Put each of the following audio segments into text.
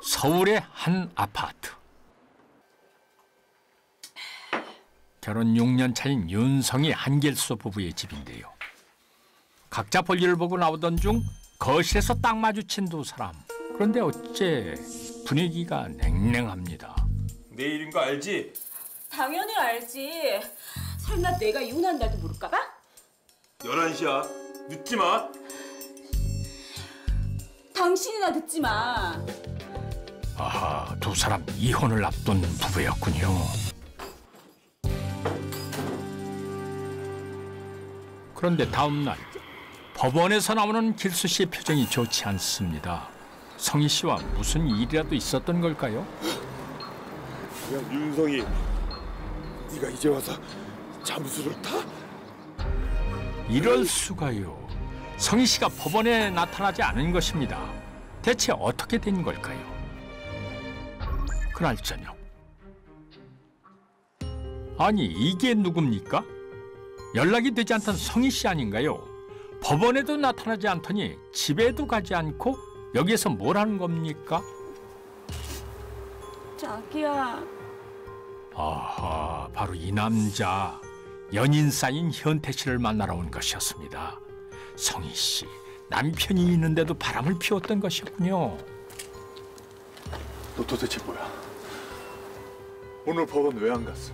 서울의 한 아파트. 결혼 6년 차인 윤성희, 한길수 부부의 집인데요. 각자 볼일을 보고 나오던 중 거실에서 딱 마주친 두 사람. 그런데 어째 분위기가 냉랭합니다. 내 일인 거 알지? 당연히 알지. 설마 내가 이혼한다도 모를까 봐? 11시야. 늦지 마. 당신이나 늦지 마. 아하, 두 사람 이혼을 앞둔 부부였군요. 그런데 다음 날 법원에서 나오는 길수 씨의 표정이 좋지 않습니다. 성희 씨와 무슨 일이라도 있었던 걸까요? 야, 윤성희, 네가 이제 와서 잠수를 타? 이럴 수가요. 성희 씨가 법원에 나타나지 않은 것입니다. 대체 어떻게 된 걸까요? 그날 저녁. 아니, 이게 누굽니까? 연락이 되지 않던 성희 씨 아닌가요? 법원에도 나타나지 않더니 집에도 가지 않고 여기에서 뭘 하는 겁니까? 자기야. 아하, 바로 이 남자. 연인 사이인 현태 씨를 만나러 온 것이었습니다. 성희 씨, 남편이 있는데도 바람을 피웠던 것이었군요. 너 도대체 뭐야? 오늘 법원 왜 안 갔어?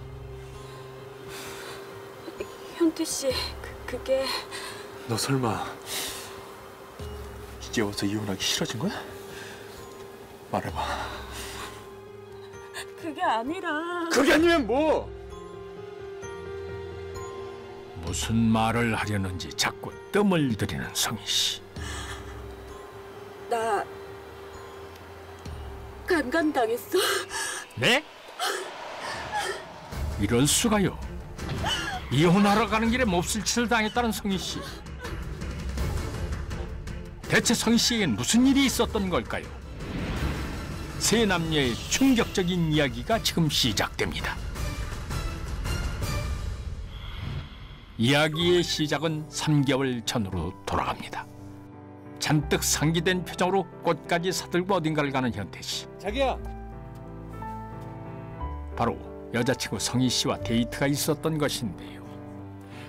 현태 씨, 그게... 너 설마 이제 와서 이혼하기 싫어진 거야? 말해봐. 그게 아니라... 그게 아니면 뭐? 무슨 말을 하려는지 자꾸 뜸을 들이는 성희 씨. 나... 강간당했어. 네? 이럴 수가요. 이혼하러 가는 길에 몹쓸 짓을 당했다는 성희 씨. 대체 성희 씨에겐 무슨 일이 있었던 걸까요? 세 남녀의 충격적인 이야기가 지금 시작됩니다. 이야기의 시작은 3개월 전으로 돌아갑니다. 잔뜩 상기된 표정으로 꽃까지 사들고 어딘가를 가는 현태 씨. 자기야. 바로 여자친구 성희 씨와 데이트가 있었던 것인데요.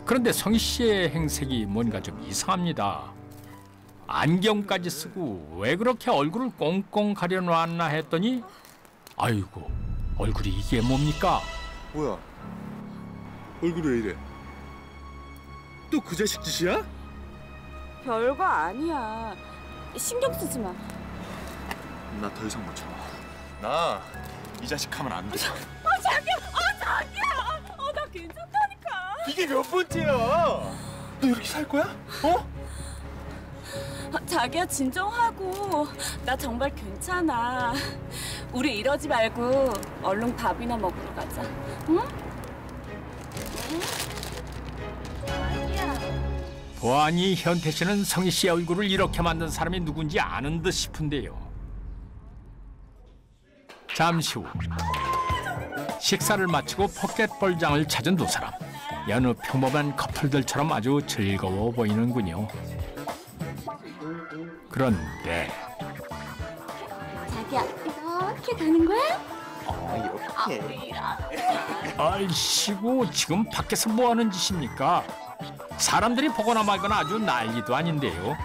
그런데 성희 씨의 행색이 뭔가 좀 이상합니다. 안경까지 쓰고 왜 그렇게 얼굴을 꽁꽁 가려놨나 했더니 아이고, 얼굴이 이게 뭡니까? 뭐야? 얼굴이 왜 이래? 또 그 자식 짓이야? 별거 아니야. 신경 쓰지 마. 나 더 이상 못 참아. 나 이 자식 하면 안 돼. 자기야! 자기야! 나 괜찮다니까. 이게 몇 번째야? 너 이렇게 살 거야? 어? 자기야, 진정하고. 나 정말 괜찮아. 우리 이러지 말고 얼른 밥이나 먹으러 가자. 응? 보아니 현태 씨는 성희 씨의 얼굴을 이렇게 만든 사람이 누군지 아는 듯 싶은데요. 잠시 후 식사를 마치고 포켓볼장을 찾은 두 사람. 여느 평범한 커플들처럼 아주 즐거워 보이는군요. 그런데 자기야, 이렇게 가는 거야? 이렇게. 아이씨고, 지금 밖에서 뭐 하는 짓입니까? 사람들이 보거나 말거나 아주 난리도 아닌데요.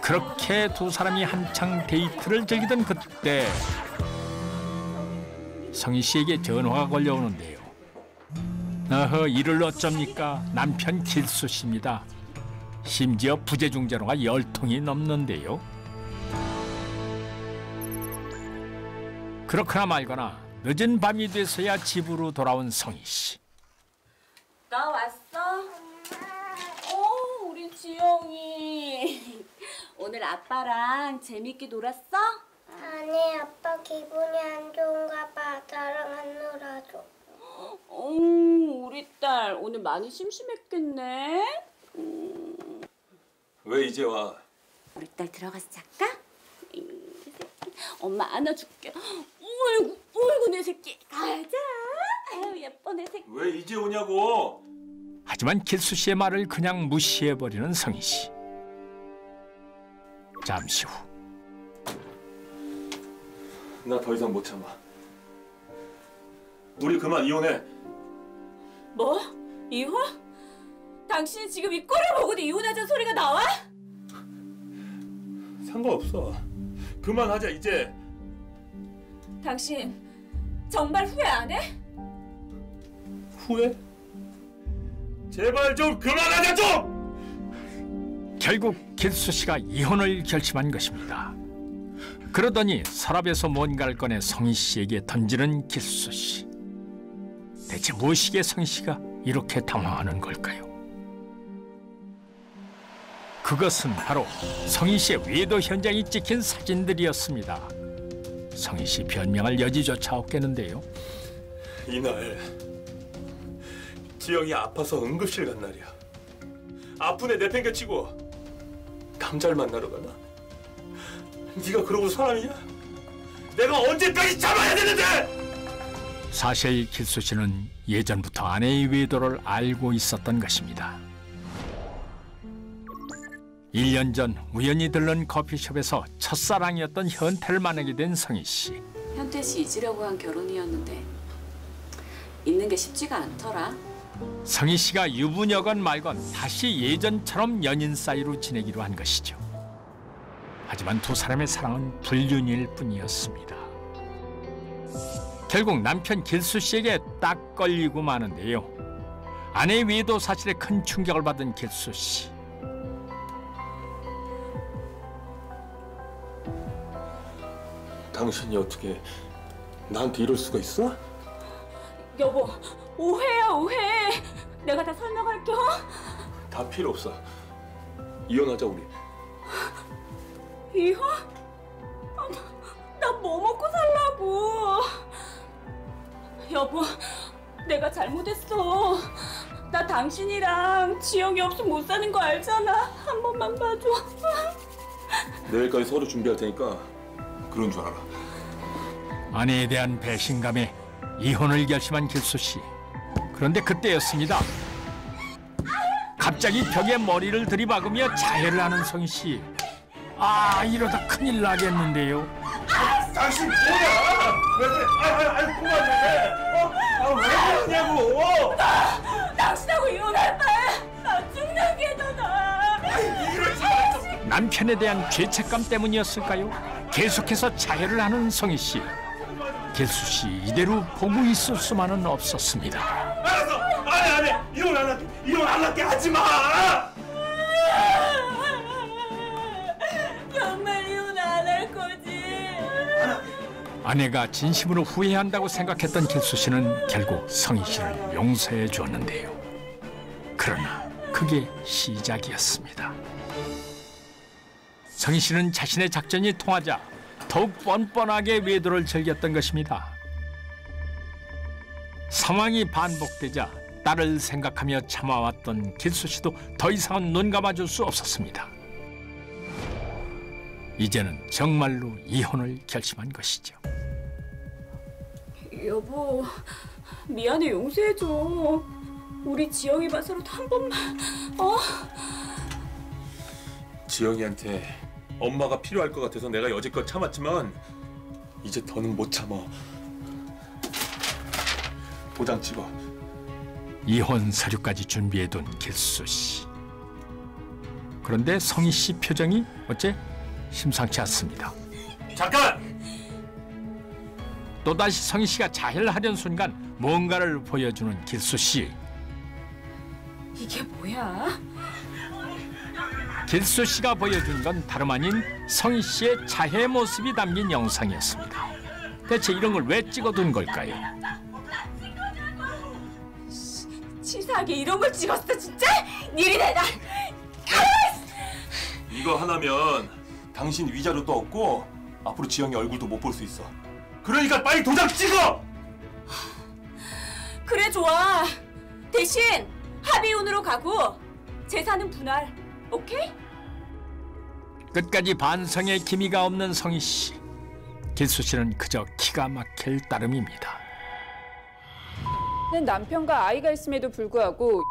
그렇게 두 사람이 한창 데이트를 즐기던 그때 성희 씨에게 전화가 걸려오는데요. 어허, 이를 어쩝니까? 남편 길수 씨입니다. 심지어 부재중 전화가 10통이 넘는데요. 그렇거나 말거나 늦은 밤이 돼서야 집으로 돌아온 성희 씨. 나 왔어? 우리 지영이. 오늘 아빠랑 재밌게 놀았어? 아니, 아빠 기분이 안 좋은가 봐. 나랑 안 놀아줘. 우리 딸 오늘 많이 심심했겠네. 왜 이제 와? 우리 딸 들어가서 잘까? 엄마 안아줄게. 어이구 내 새끼. 가자. 아유, 예뻐 내 새끼. 왜 이제 오냐고? 하지만 길수 씨의 말을 그냥 무시해버리는 성희 씨. 잠시 후 나 더 이상 못 참아. 우리 그만 이혼해. 뭐? 이혼? 당신이 지금 이 꼴을 보고도 이혼하자는 소리가 나와? 상관없어. 그만하자 이제. 당신 정말 후회 안 해? 후회? 제발 좀 그만하자 좀! 결국 길수 씨가 이혼을 결심한 것입니다. 그러더니 서랍에서 뭔가를 꺼내 성희 씨에게 던지는 길수 씨. 대체 무엇이기에 성희 씨가 이렇게 당황하는 걸까요? 그것은 바로 성희 씨의 외도 현장이 찍힌 사진들이었습니다. 성희 씨 변명할 여지조차 없겠는데요. 이날 지영이 아파서 응급실 간 날이야. 아픈 애 내팽개치고 남자를 만나러 가나? 네가 그러고 사람이냐? 내가 언제까지 참아야 되는데! 사실 길수 씨는 예전부터 아내의 외도를 알고 있었던 것입니다. 1년 전 우연히 들른 커피숍에서 첫사랑이었던 현태를 만나게 된 성희 씨. 현태 씨 잊으려고 한 결혼이었는데 잊는 게 쉽지가 않더라. 성희 씨가 유부녀건 말건 다시 예전처럼 연인 사이로 지내기로 한 것이죠. 하지만 두 사람의 사랑은 불륜일 뿐이었습니다. 결국 남편 길수 씨에게 딱 걸리고 마는데요. 아내의 외도 사실에 큰 충격을 받은 길수 씨. 당신이 어떻게 나한테 이럴 수가 있어? 여보, 오해야 오해. 내가 다 설명할게. 다 필요 없어. 이혼하자 우리. 이혼? 나 뭐 먹고 살라고. 여보, 내가 잘못했어. 나 당신이랑 지영이 없으면 못 사는 거 알잖아. 한 번만 봐줘. 내일까지 서류 준비할 테니까 그런 줄 알아. 아내에 대한 배신감에 이혼을 결심한 길수 씨. 그런데 그때였습니다. 갑자기 벽에 머리를 들이박으며 자해를 하는 성희 씨. 아, 이러다 큰일 나겠는데요. 당신 뭐야? 왜 그래? 그만해. 왜 그러냐고? 당신하고 이혼할 바에 나 죽는 게 더 나아. 남편에 대한 죄책감 때문이었을까요? 계속해서 자해를 하는 성희 씨. 길수 씨 이대로 보고 있을 수만은 없었습니다. 알았어. 안 해. 이혼 안 할게. 이혼 안 할게. 하지 마. 정말 이혼 안 할 거지? 아내가 진심으로 후회한다고 생각했던 길수 씨는 결국 성희 씨를 용서해 주었는데요. 그러나 그게 시작이었습니다. 성희 씨는 자신의 작전이 통하자 더욱 뻔뻔하게 외도를 즐겼던 것입니다. 상황이 반복되자 딸을 생각하며 참아왔던 길수 씨도 더 이상은 눈 감아줄 수 없었습니다. 이제는 정말로 이혼을 결심한 것이죠. 여보, 미안해. 용서해줘. 우리 지영이 봐서라도 한 번만. 지영이한테 엄마가 필요할 것 같아서 내가 여지껏 참았지만 이제 더는 못 참아. 도장 찍어. 이혼 서류까지 준비해둔 길수 씨. 그런데 성희 씨 표정이 어째 심상치 않습니다. 잠깐! 또다시 성희 씨가 자해를 하려는 순간 뭔가를 보여주는 길수 씨. 이게 뭐야? 길수 씨가 보여준 건 다름 아닌 성희 씨의 자해 모습이 담긴 영상이었습니다. 대체 이런 걸 왜 찍어둔 걸까요? 치사하게 이런 걸 찍었어 진짜? 니네 나. 이거 하나면 당신 위자료도 없고 앞으로 지영이 얼굴도 못 볼 수 있어. 그러니까 빨리 도장 찍어! 그래 좋아. 대신 합의혼으로 가고 재산은 분할. 오케이? 끝까지 반성의 기미가 없는 성희 씨. 길수 씨는 그저 기가 막힐 따름입니다. 남편과 아이가 있음에도 불구하고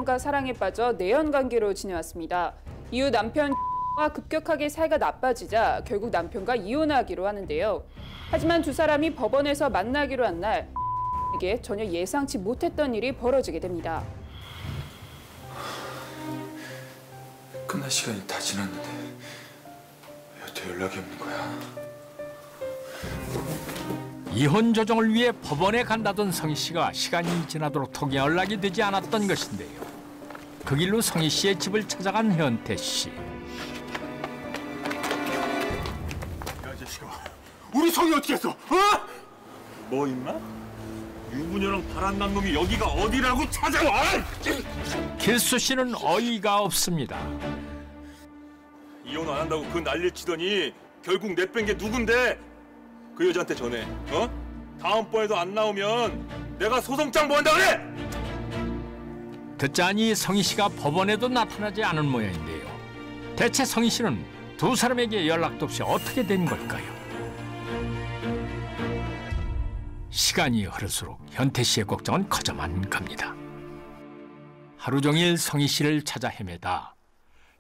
과 사랑에 빠져 내연 관계로 지내왔습니다. 이후 남편 와 급격하게 사이가 나빠지자 결국 남편과 이혼하기로 하는데요. 하지만 두 사람이 법원에서 만나기로 한 날 에게 전혀 예상치 못했던 일이 벌어지게 됩니다. 끝날 시간이 다 지났는데 왜 여태 연락이 없는 거야? 이혼 조정을 위해 법원에 간다던 성희 씨가 시간이 지나도록 톡 연락이 되지 않았던 것인데요. 그 길로 성희 씨의 집을 찾아간 현태 씨. 야, 이 자식아. 우리 성이 어떻게 했어? 뭐 임마? 유부녀랑 바람난 놈이 여기가 어디라고 찾아와! 길수 씨는 어이가 없습니다. 이혼 안 한다고 그 난리를 치더니 결국 내뺀 게 누군데? 그 여자한테 전해. 어? 다음번에도 안 나오면 내가 소송장 뭐 한다 그래! 듣자니 성희 씨가 법원에도 나타나지 않은 모양인데요. 대체 성희 씨는 두 사람에게 연락도 없이 어떻게 된 걸까요? 시간이 흐를수록 현태 씨의 걱정은 커져만 갑니다. 하루 종일 성희 씨를 찾아 헤매다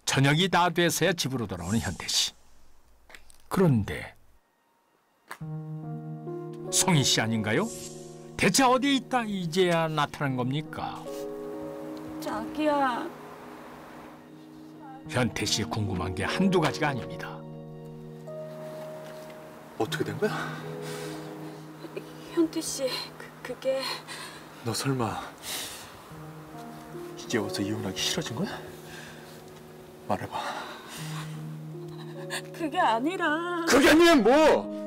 저녁이 다 돼서야 집으로 돌아오는 현태 씨. 그런데 성희 씨 아닌가요? 대체 어디에 있다 이제야 나타난 겁니까? 자기야. 현태 씨 궁금한 게 한두 가지가 아닙니다. 어떻게 된 거야? 현태 씨, 그게... 너 설마 이제 와서 이혼하기 싫어진 거야? 말해봐. 그게 아니라... 그게 아니면 뭐?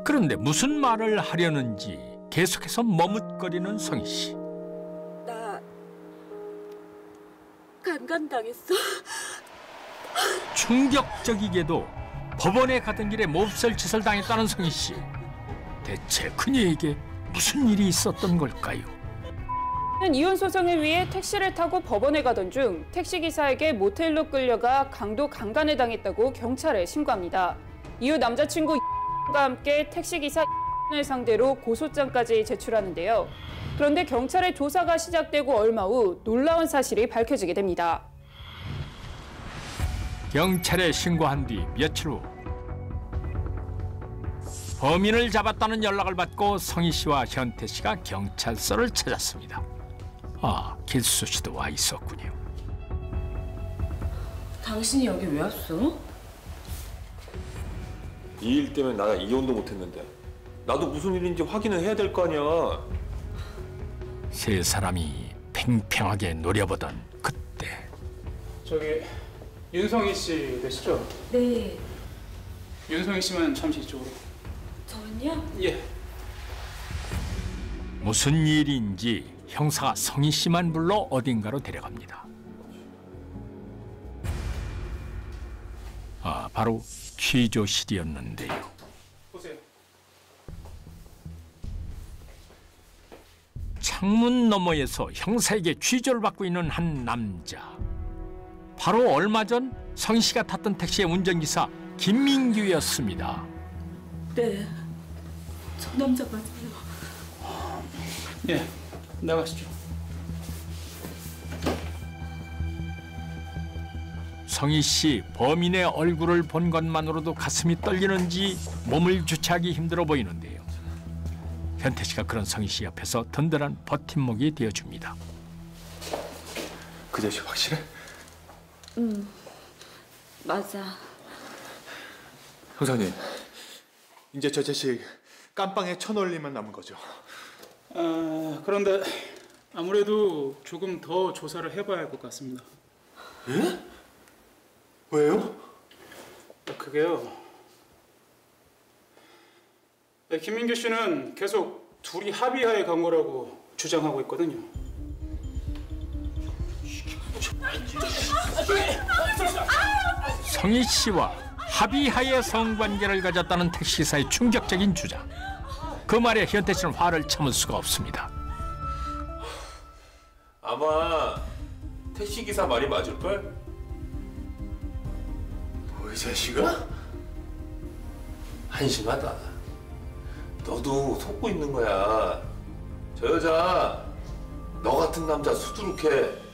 그런데 무슨 말을 하려는지 계속해서 머뭇거리는 성희 씨. 나... 강간당했어. 충격적이게도 법원에 가던 길에 몹쓸 짓을 당했다는 성희 씨. 대체 그녀에게 무슨 일이 있었던 걸까요? 이혼 소송을 위해 택시를 타고 법원에 가던 중 택시기사에게 모텔로 끌려가 강도 강간을 당했다고 경찰에 신고합니다. 이후 남자친구 과 함께 택시기사 을 상대로 고소장까지 제출하는데요. 그런데 경찰의 조사가 시작되고 얼마 후 놀라운 사실이 밝혀지게 됩니다. 경찰에 신고한 뒤 며칠 후 범인을 잡았다는 연락을 받고 성희 씨와 현태 씨가 경찰서를 찾았습니다. 아, 길수 씨도 와 있었군요. 당신이 여기 왜 왔어? 이 일 때문에 나 이혼도 못했는데 나도 무슨 일인지 확인을 해야 될 거 아니야. 세 사람이 팽팽하게 노려보던 그때 저기 윤성희 씨 되시죠? 네. 윤성희 씨만 잠시 이쪽으로. 저는요? 예. 무슨 일인지 형사가 성희 씨만 불러 어딘가로 데려갑니다. 아, 바로 취조실이었는데요. 보세요. 창문 너머에서 형사에게 취조를 받고 있는 한 남자. 바로 얼마 전 성희 씨가 탔던 택시의 운전기사 김민규였습니다. 네. 저 남자 맞아요. 예. 나가시죠. 성희 씨 범인의 얼굴을 본 것만으로도 가슴이 떨리는지 몸을 주체하기 힘들어 보이는데요. 현태 씨가 그런 성희 씨 옆에서 든든한 버팀목이 되어줍니다. 그 자식 확실해? 맞아. 형사님, 이제 저 자식 깜빵에 쳐넣을리만 남은 거죠? 그런데 아무래도 조금 더 조사를 해봐야 할 것 같습니다. 예? 왜요? 그게요. 김민규 씨는 계속 둘이 합의하에 간 거라고 주장하고 있거든요. 성희 씨와 합의하에 성관계를 가졌다는 택시기사의 충격적인 주장. 그 말에 현태 씨는 화를 참을 수가 없습니다. 아마 택시기사 말이 맞을걸? 뭐 이 자식아? 한심하다. 너도 속고 있는 거야. 저 여자 너 같은 남자 수두룩해.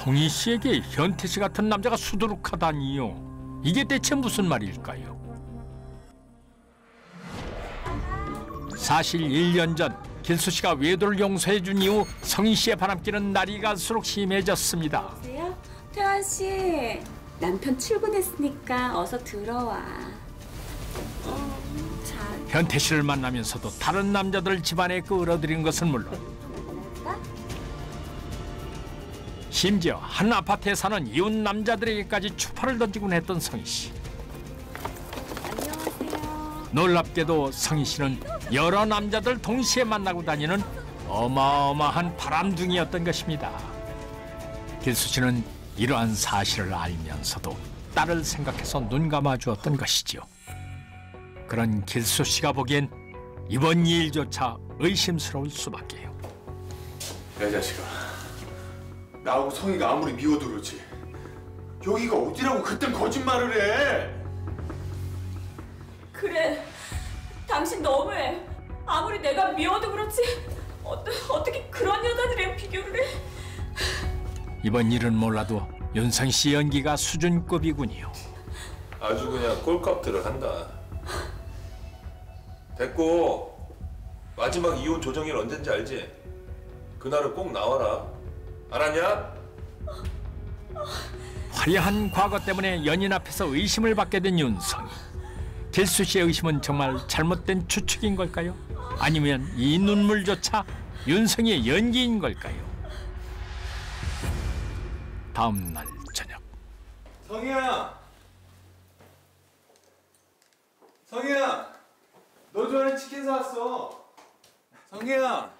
성희 씨에게 현태 씨 같은 남자가 수두룩하다니요. 이게 대체 무슨 말일까요? 사실 1년 전 길수 씨가 외도를 용서해 준 이후 성희 씨의 바람기는 날이 갈수록 심해졌습니다. 여보세요? 태환 씨, 남편 출근했으니까 어서 들어와. 잘. 현태 씨를 만나면서도 다른 남자들 집안에 끌어들인 것은 물론 심지어 한 아파트에 사는 이웃 남자들에게까지 추파를 던지곤 했던 성희 씨. 안녕하세요. 놀랍게도 성희 씨는 여러 남자들 동시에 만나고 다니는 어마어마한 바람둥이였던 것입니다. 길수 씨는 이러한 사실을 알면서도 딸을 생각해서 눈 감아주었던 것이지요. 그런 길수 씨가 보기엔 이번 일조차 의심스러울 수밖에요. 야 자식아, 나하고 성희가 아무리 미워도 그렇지 여기가 어디라고 그딴 거짓말을 해. 그래, 당신 너무해. 아무리 내가 미워도 그렇지 어떻게 그런 여자들이랑 비교를 해? 이번 일은 몰라도 윤성희 씨 연기가 수준급이군요. 아주 그냥 꼴값들을 한다. 됐고, 마지막 이혼 조정일 언젠지 알지? 그날은 꼭 나와라. 알았냐? 화려한 과거 때문에 연인 앞에서 의심을 받게 된 윤성희. 길수 씨의 의심은 정말 잘못된 추측인 걸까요? 아니면 이 눈물조차 윤성희의 연기인 걸까요? 다음 날 저녁. 성희야, 성희야, 너 좋아하는 치킨 사왔어. 성희야.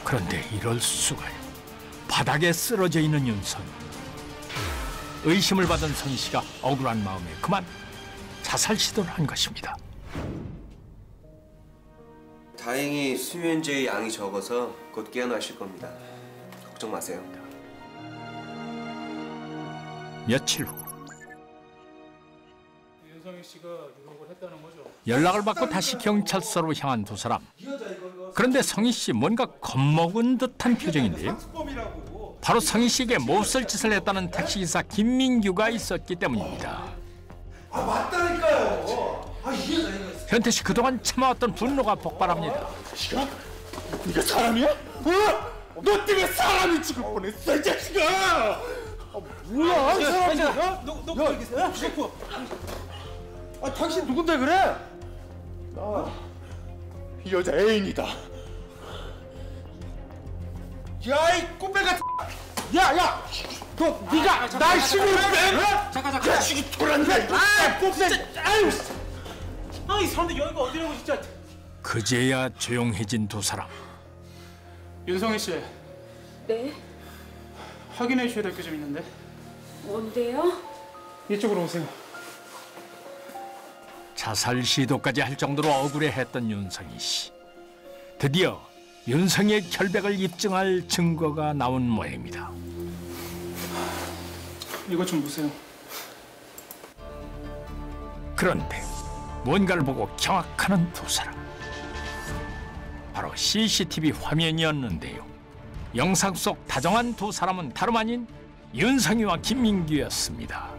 그런데 이럴 수가요. 바닥에 쓰러져 있는 윤성희. 의심을 받은 성희 씨가 억울한 마음에 그만 자살 시도를 한 것입니다. 다행히 수면제의 양이 적어서 곧 깨어나실 겁니다. 걱정 마세요. 며칠 후 윤성희 씨가 유혹을 했다는 거죠. 연락을 받고 다시 경찰서로 향한 두 사람. 그런데 성희 씨 뭔가 겁먹은 듯한 표정인데요. 바로 성희 씨에게 몹쓸 짓을 했다는 택시기사 김민규가 있었기 때문입니다. 아 맞다니까요. 아 이 여자 이거. 현태 씨 그동안 참아왔던 분노가 폭발합니다. 자식아, 네가 사람이야? 어? 너 때문에 사람이 죽을 뻔했어 이 자식아. 뭐야 이 사람이야? 너 여기 있어? 아 당신 누군데 그래? 이 여자 애인이다. 야 이 꼬매 같은. 야야, 너 네가 날 심으로 그래? 잠깐. 자식이 돌았냐? 아 꼬매. 아유. 아이 사람들 여기가 어디라고 진짜. 그제야 조용해진 두 사람. 윤성희 씨, 네? 확인해 주셔야 될 게 좀 있는데. 뭔데요? 이쪽으로 오세요. 자살 시도까지 할 정도로 억울해했던 윤성희 씨. 드디어 윤성희의 결백을 입증할 증거가 나온 모양입니다. 이거 좀 보세요. 그런데 뭔가를 보고 경악하는 두 사람. 바로 CCTV 화면이었는데요. 영상 속 다정한 두 사람은 다름 아닌 윤성희와 김민규였습니다.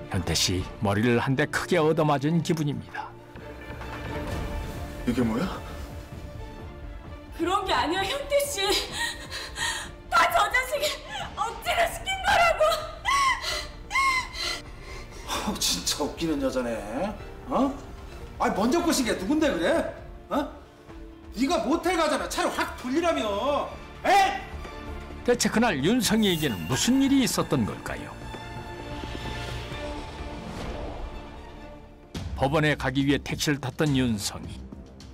현태 씨 머리를 한 대 크게 얻어맞은 기분입니다. 이게 뭐야? 그런 게 아니야, 현태 씨. 다 저 자식이 억지로 시킨 거라고. 아, 진짜 웃기는 여자네. 어? 아, 먼저 꼬신 게 누군데 그래? 어? 네가 모텔 가잖아. 차를 확 돌리라며. 에? 대체 그날 윤성희에게는 무슨 일이 있었던 걸까요? 법원에 가기 위해 택시를 탔던 윤성희.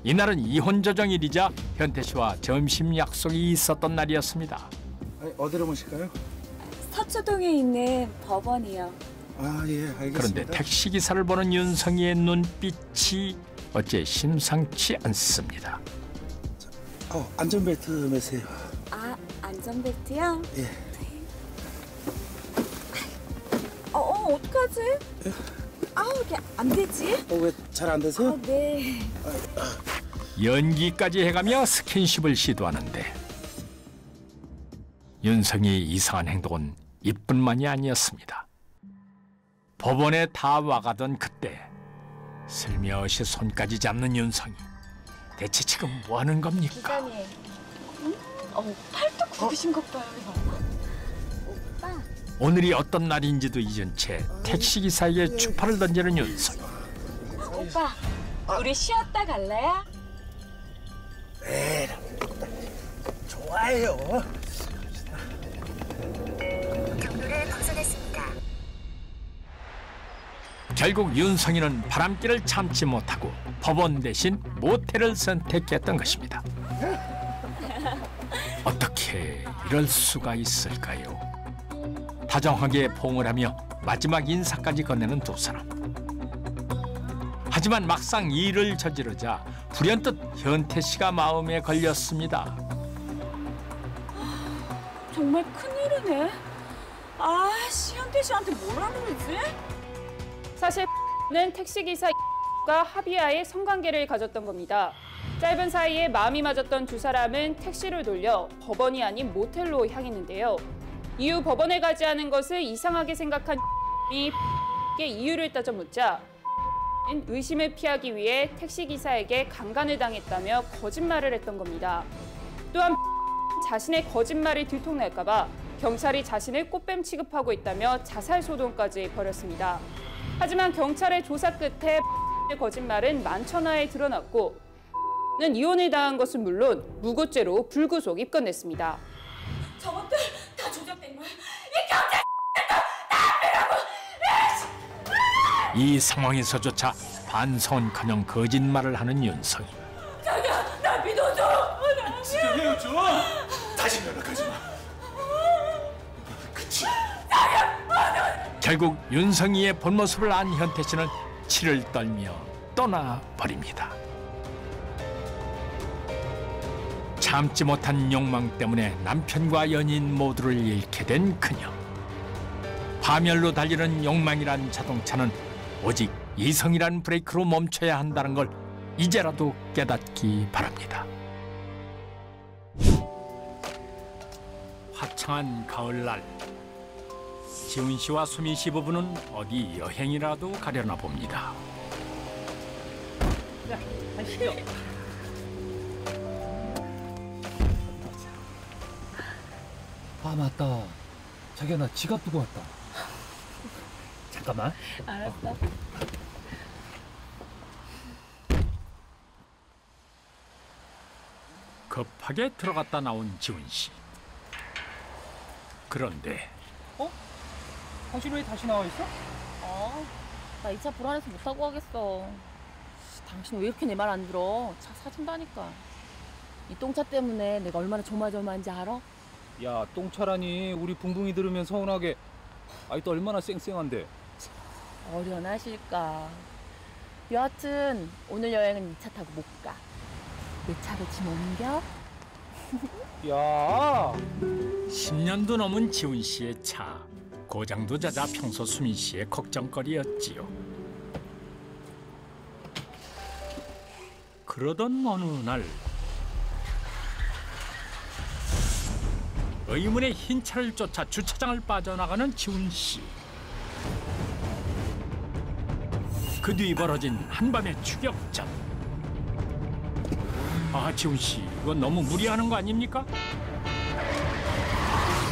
이날은 이혼 조정일이자 현태 씨와 점심 약속이 있었던 날이었습니다. 아니, 어디로 모실까요? 서초동에 있는 법원이요. 아, 예, 알겠습니다. 그런데 택시 기사를 보는 윤성희의 눈빛이 어째 심상치 않습니다. 안전벨트 매세요. 아, 안전벨트요? 예. 어떡하지? 이게 안 되지? 왜 잘 안 되세요? 네. 연기까지 해가며 스킨십을 시도하는데 윤성이의 이상한 행동은 이뿐만이 아니었습니다. 법원에 다 와가던 그때 슬며시 손까지 잡는 윤성이 대체 지금 뭐 하는 겁니까? 팔도 굽으신 것 봐요. 오늘이 어떤 날인지도 잊은 채 택시기사에게 추파를 던지는 윤성이. 오빠, 우리 쉬었다 갈래요? 좋아요. 경로를 벗어났습니다. 결국 윤성이는 바람길을 참지 못하고 법원 대신 모텔을 선택했던 것입니다. 어떻게 이럴 수가 있을까요? 다정하게 포옹을 하며 마지막 인사까지 건네는 두 사람. 하지만 막상 일을 저지르자 불현듯 현태 씨가 마음에 걸렸습니다. 정말 큰일이네. 아, 시현태 씨한테 뭐라는 거지? 사실 는 택시기사가 합의하에 성관계를 가졌던 겁니다. 짧은 사이에 마음이 맞았던 두 사람은 택시를 돌려 법원이 아닌 모텔로 향했는데요. 이후 법원에 가지 않은 것을 이상하게 생각한 이 이유를 따져 묻자 의심을 피하기 위해 택시기사에게 강간을 당했다며 거짓말을 했던 겁니다. 또한 자신의 거짓말이 들통날까 봐 경찰이 자신을 꽃뱀 취급하고 있다며 자살 소동까지 벌였습니다. 하지만 경찰의 조사 끝에 거짓말은 만천하에 드러났고 는 이혼을 당한 것은 물론 무고죄로 불구속 입건됐습니다. 저것들 다 조작된 거야. 이 경찰 이 상황에서조차 반성은커녕 거짓말을 하는 윤성이. 자기야, 나 믿어줘. 진짜 헤어져. 다시 연락하지 마. 그치? 결국 윤성이의 본 모습을 안 현태 씨는 치를 떨며 떠나버립니다. 참지 못한 욕망 때문에 남편과 연인 모두를 잃게 된 그녀. 파멸로 달리는 욕망이란 자동차는 오직 이성이란 브레이크로 멈춰야 한다는 걸 이제라도 깨닫기 바랍니다. 화창한 가을날, 지훈 씨와 수민 씨 부부는 어디 여행이라도 가려나 봅니다. 아 맞다. 자기야 나 지갑 두고 왔다. 잠깐만. 알았어. 급하게 들어갔다 나온 지훈 씨. 그런데 당신 왜 다시 나와 있어? 나 이 차 불안해서 못 타고 가겠어. 당신 왜 이렇게 내 말 안 들어? 차 사준다니까. 이 똥차 때문에 내가 얼마나 조마조마한지 알아? 야 똥차라니 우리 붕붕이 들으면 서운하게. 아이 또 얼마나 쌩쌩한데. 어련하실까. 여하튼 오늘 여행은 이 차 타고 못 가. 내 차로 짐 옮겨? 야 10년도 넘은 지훈 씨의 차. 고장도 잦아 평소 수민 씨의 걱정거리였지요. 그러던 어느 날 의문의 흰 차를 쫓아 주차장을 빠져나가는 지훈 씨. 그 뒤 벌어진 한밤의 추격전. 아, 지훈 씨, 이건 너무 무리하는 거 아닙니까?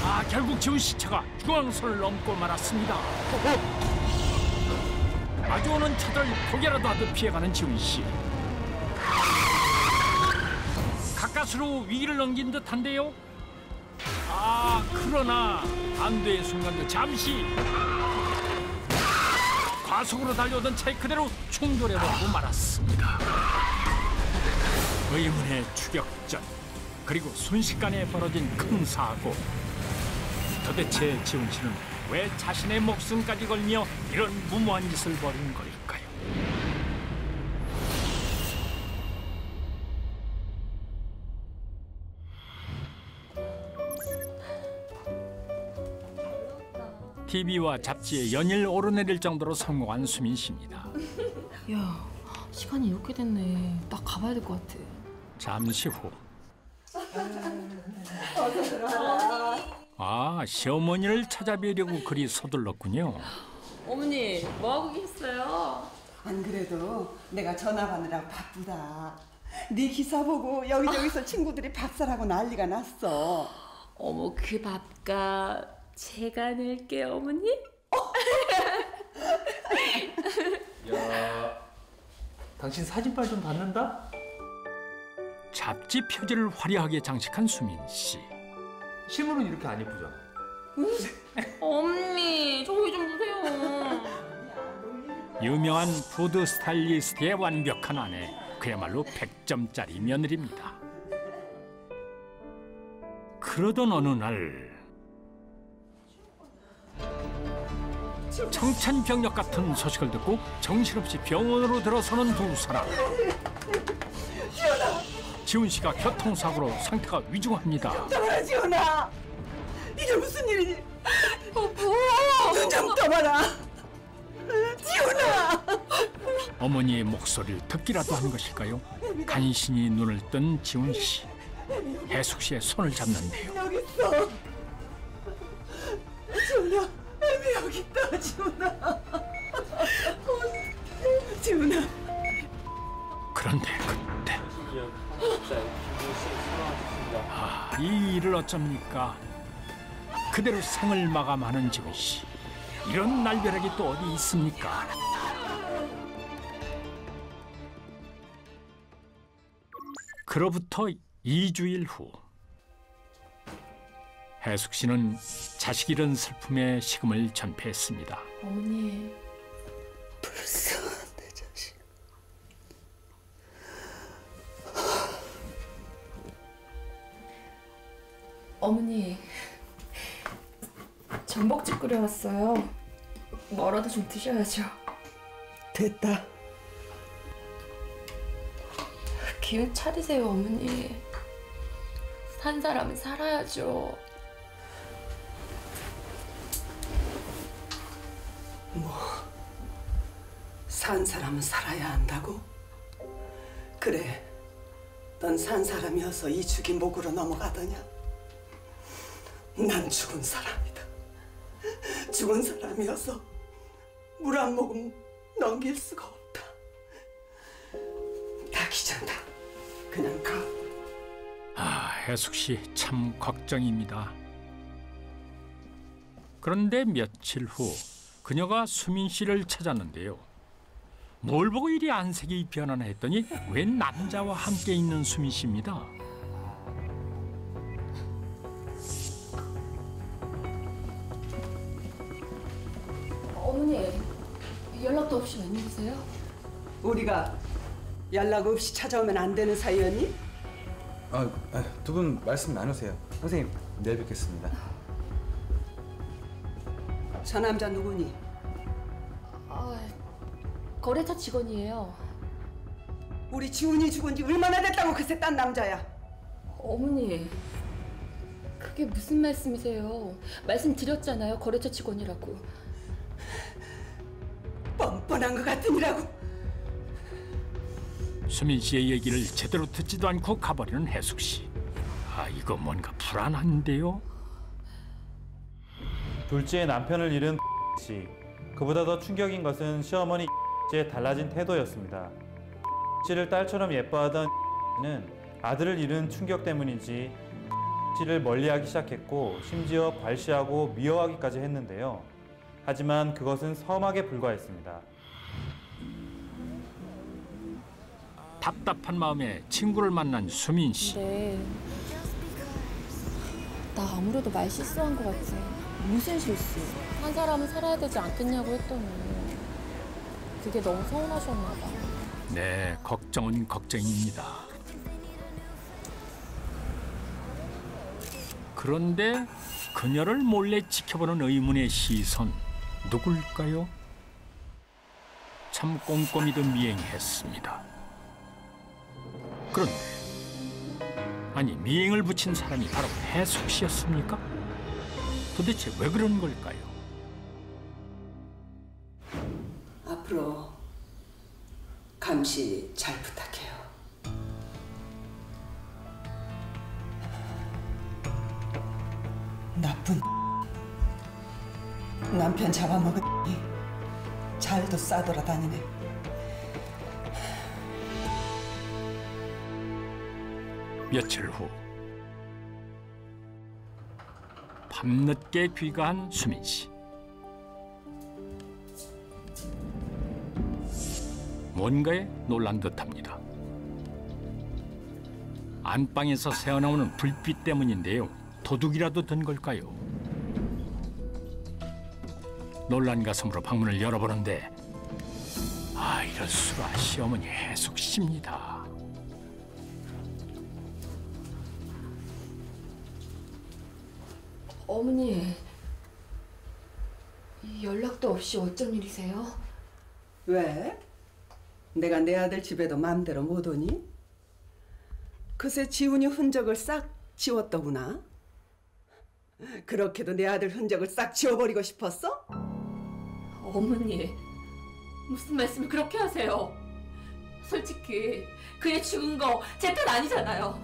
아, 결국 지훈 씨 차가 중앙선을 넘고 말았습니다. 마주오는 차들 고개라도 하듯 피해가는 지훈 씨. 가까스로 위기를 넘긴 듯한데요. 아, 그러나 안도의 순간도 잠시 과속으로 달려오던 차에 그대로 충돌해버리고 말았습니다. 의문의 추격전, 그리고 순식간에 벌어진 큰 사고. 도대체 지훈 씨는 왜 자신의 목숨까지 걸며 이런 무모한 짓을 벌인 걸까요? TV와 잡지에 연일 오르내릴 정도로 성공한 수민 씨입니다. 야, 시간이 이렇게 됐네. 나 가봐야 될 것 같아. 잠시 후 어서 들어와. 아, 시어머니를 찾아뵈려고 그리 서둘렀군요. 어머니 뭐 하고 계셨어요? 안 그래도 내가 전화 받느라 바쁘다. 네 기사 보고 여기저기서 친구들이 밥사라고 난리가 났어. 어머 그 밥값 제가 낼게요 어머니. 야, 당신 사진빨 좀 받는다? 잡지 표지를 화려하게 장식한 수민 씨. 실물은 이렇게 안 예쁘잖아. 어머니 저기 좀 보세요. 유명한 푸드 스타일리스트의 완벽한 아내, 그야말로 100점짜리 며느리입니다. 그러던 어느 날 청천벽력 같은 소식을 듣고 정신없이 병원으로 들어서는 두 사람. 지훈 씨가 교통사고로 상태가 위중합니다. 떠봐라 지훈아. 이게 무슨 일이니? 여보. 눈 좀 떠봐라. 지훈아. 어머니의 목소리를 듣기라도 한 것일까요? 간신히 눈을 뜬 지훈 씨. 혜숙 씨의 손을 잡는데요. 여기 있어. 지훈아. 애미 여기 있다 지훈아. 지훈아. 그런데 그때 이 일을 어쩝니까? 그대로 생을 마감하는 지훈 씨. 이런 날벼락이 또 어디 있습니까? 그로부터 2주일 후 혜숙 씨는 자식 잃은 슬픔의 식음을 전폐했습니다. 어머니. 불쌍한 내 자식. 어머니. 전복죽 끓여왔어요. 뭐라도 좀 드셔야죠. 됐다. 기운 차리세요 어머니. 산 사람은 살아야죠. 산 사람은 살아야 한다고? 그래, 넌 산 사람이어서 이 죽이 목으로 넘어가더냐? 난 죽은 사람이다. 죽은 사람이어서 물 한 모금 넘길 수가 없다. 다 귀찮다. 그냥 가. 아, 혜숙 씨 참 걱정입니다. 그런데 며칠 후 그녀가 수민 씨를 찾았는데요. 뭘 보고 이리 안색이 변하나 했더니 웬 남자와 함께 있는 수민 씨입니다. 어머니 연락도 없이 웬일이세요? 우리가 연락 없이 찾아오면 안 되는 사이였니? 두 분 말씀 나누세요. 선생님, 내일 뵙겠습니다. 저 남자 누구니? 거래처 직원이에요. 우리 지훈이 죽은 지 얼마나 됐다고 그새 딴 남자야? 어머니, 그게 무슨 말씀이세요? 말씀드렸잖아요, 거래처 직원이라고. 뻔뻔한 것 같으니라고. 수민 씨의 얘기를 제대로 듣지도 않고 가버리는 혜숙 씨. 아, 이거 뭔가 불안한데요? 둘째 남편을 잃은 씨. 그보다 더 충격인 것은 시어머니 씨의 달라진 태도였습니다. 씨를 딸처럼 예뻐하던 씨는 아들을 잃은 충격 때문인지 씨를 멀리하기 시작했고 심지어 괄시하고 미워하기까지 했는데요. 하지만 그것은 서막에 불과했습니다. 답답한 마음에 친구를 만난 수민 씨. 네. 나 아무래도 말 실수한 것 같지. 무슨 실수? 한 사람은 살아야 되지 않겠냐고 했더니 그게 너무 서운하셨나 봐. 네, 걱정은 걱정입니다. 그런데 그녀를 몰래 지켜보는 의문의 시선, 누굴까요? 참 꼼꼼히도 미행했습니다. 그런데 아니, 미행을 붙인 사람이 바로 혜숙 씨였습니까? 도대체 왜 그런 걸까요? 앞으로 감시 잘 부탁해요. 나쁜 나쁜 남편 잡아먹으니 잘도 싸돌아다니네. 며칠 후 밤늦게 귀가한 수민 씨. 뭔가에 놀란 듯합니다. 안방에서 새어나오는 불빛 때문인데요. 도둑이라도 든 걸까요? 놀란 가슴으로 방문을 열어보는데 이럴 수가. 시어머니 해숙 씨입니다. 어머니, 연락도 없이 어쩐 일이세요? 왜? 내가 내 아들 집에도 마음대로 못 오니? 그새 지훈이 흔적을 싹 지웠더구나. 그렇게도 내 아들 흔적을 싹 지워버리고 싶었어? 어머니, 무슨 말씀을 그렇게 하세요? 솔직히 그애 죽은 거 제 탓 아니잖아요.